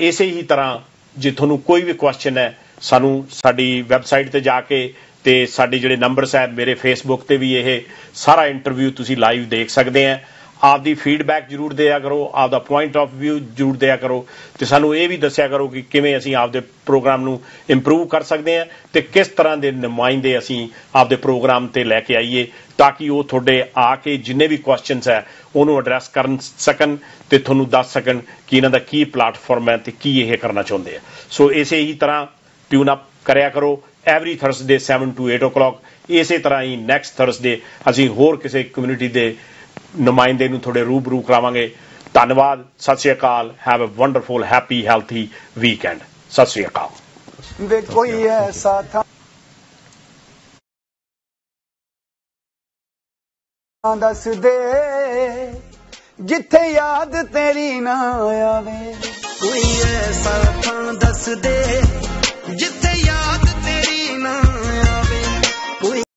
ਇਸੇ ਹੀ ਤਰ੍ਹਾਂ ਜੇ ਤੁਹਾਨੂੰ ਕੋਈ ਵੀ ਕੁਐਸਚਨ ਹੈ ਸਾਨੂੰ ਸਾਡੀ ਵੈਬਸਾਈਟ ਤੇ ਜਾ ਕੇ, ਤੇ ਸਾਡੇ ਜਿਹੜੇ ਨੰਬਰਸ ਹੈ ਮੇਰੇ ਫੇਸਬੁੱਕ ਤੇ ਵੀ ਇਹ ਸਾਰਾ ਇੰਟਰਵਿਊ ਤੁਸੀਂ ਲਾਈਵ ਦੇਖ ਸਕਦੇ ਆ। ਆਪਦੀ ਫੀਡਬੈਕ ਜ਼ਰੂਰ ਦਿਆ ਕਰੋ, ਆਪਦਾ ਪੁਆਇੰਟ ਆਫ ਵਿਊ ਜ਼ਰੂਰ ਦਿਆ ਕਰੋ, ਤੇ ਸਾਨੂੰ ਇਹ ਵੀ ਦੱਸਿਆ ਕਰੋ ਕਿ ਕਿਵੇਂ ਅਸੀਂ ਆਪਦੇ ਪ੍ਰੋਗਰਾਮ ਨੂੰ ਇੰਪਰੂਵ ਕਰ ਸਕਦੇ ਹਾਂ, ਤੇ ਕਿਸ ਤਰ੍ਹਾਂ ਦੇ ਨੁਮਾਇੰਦੇ ਅਸੀਂ ਆਪਦੇ ਪ੍ਰੋਗਰਾਮ ਤੇ ਲੈ ਕੇ ਆਈਏ, ਤਾਂ ਕਿ ਉਹ ਤੁਹਾਡੇ ਆ ਕੇ ਜਿੰਨੇ ਵੀ ਕੁਐਸਚਨਸ ਹੈ ਉਹਨੂੰ ਐਡਰੈਸ ਕਰ ਸਕਣ, ਤੇ ਤੁਹਾਨੂੰ ਦੱਸ ਸਕਣ ਕਿ ਇਹਨਾਂ ਦਾ ਕੀ ਪਲੇਟਫਾਰਮ ਹੈ ਤੇ ਕੀ ਇਹ ਕਰਨਾ ਚਾਹੁੰਦੇ ਆ। ਸੋ ਇਸੇ ਹੀ ਤਰ੍ਹਾਂ ਟਿਊਨ ਅਪ ਕਰਿਆ ਕਰੋ ਐਵਰੀ ਥਰਸਡੇ 7 to 8 o'clock। ਇਸੇ ਤਰ੍ਹਾਂ ਹੀ ਨੈਕਸਟ ਥਰਸਡੇ ਅਸੀਂ ਹੋਰ ਕਿਸੇ ਕਮਿਊਨਿਟੀ ਦੇ ਨੁਮਾਇੰਦੇ ਨੂੰ ਤੁਹਾਡੇ ਰੂਬਰੂ ਕਰਾਵਾਂਗੇ। ਧੰਨਵਾਦ, Sat Sri Akal. Have a wonderful happy healthy weekend. Sat Sri ਅਕਾਲ।
ਵੇ ਕੋਈ ਐਸਾ ਥਾਂ ਦੱਸ ਦੇ ਜਿੱਥੇ ਯਾਦ ਤੇਰੀ ਨਾ ਆਵੇ, ਕੋਈ ਐਸਾ ਥਾਂ ਦੱਸ ਦੇ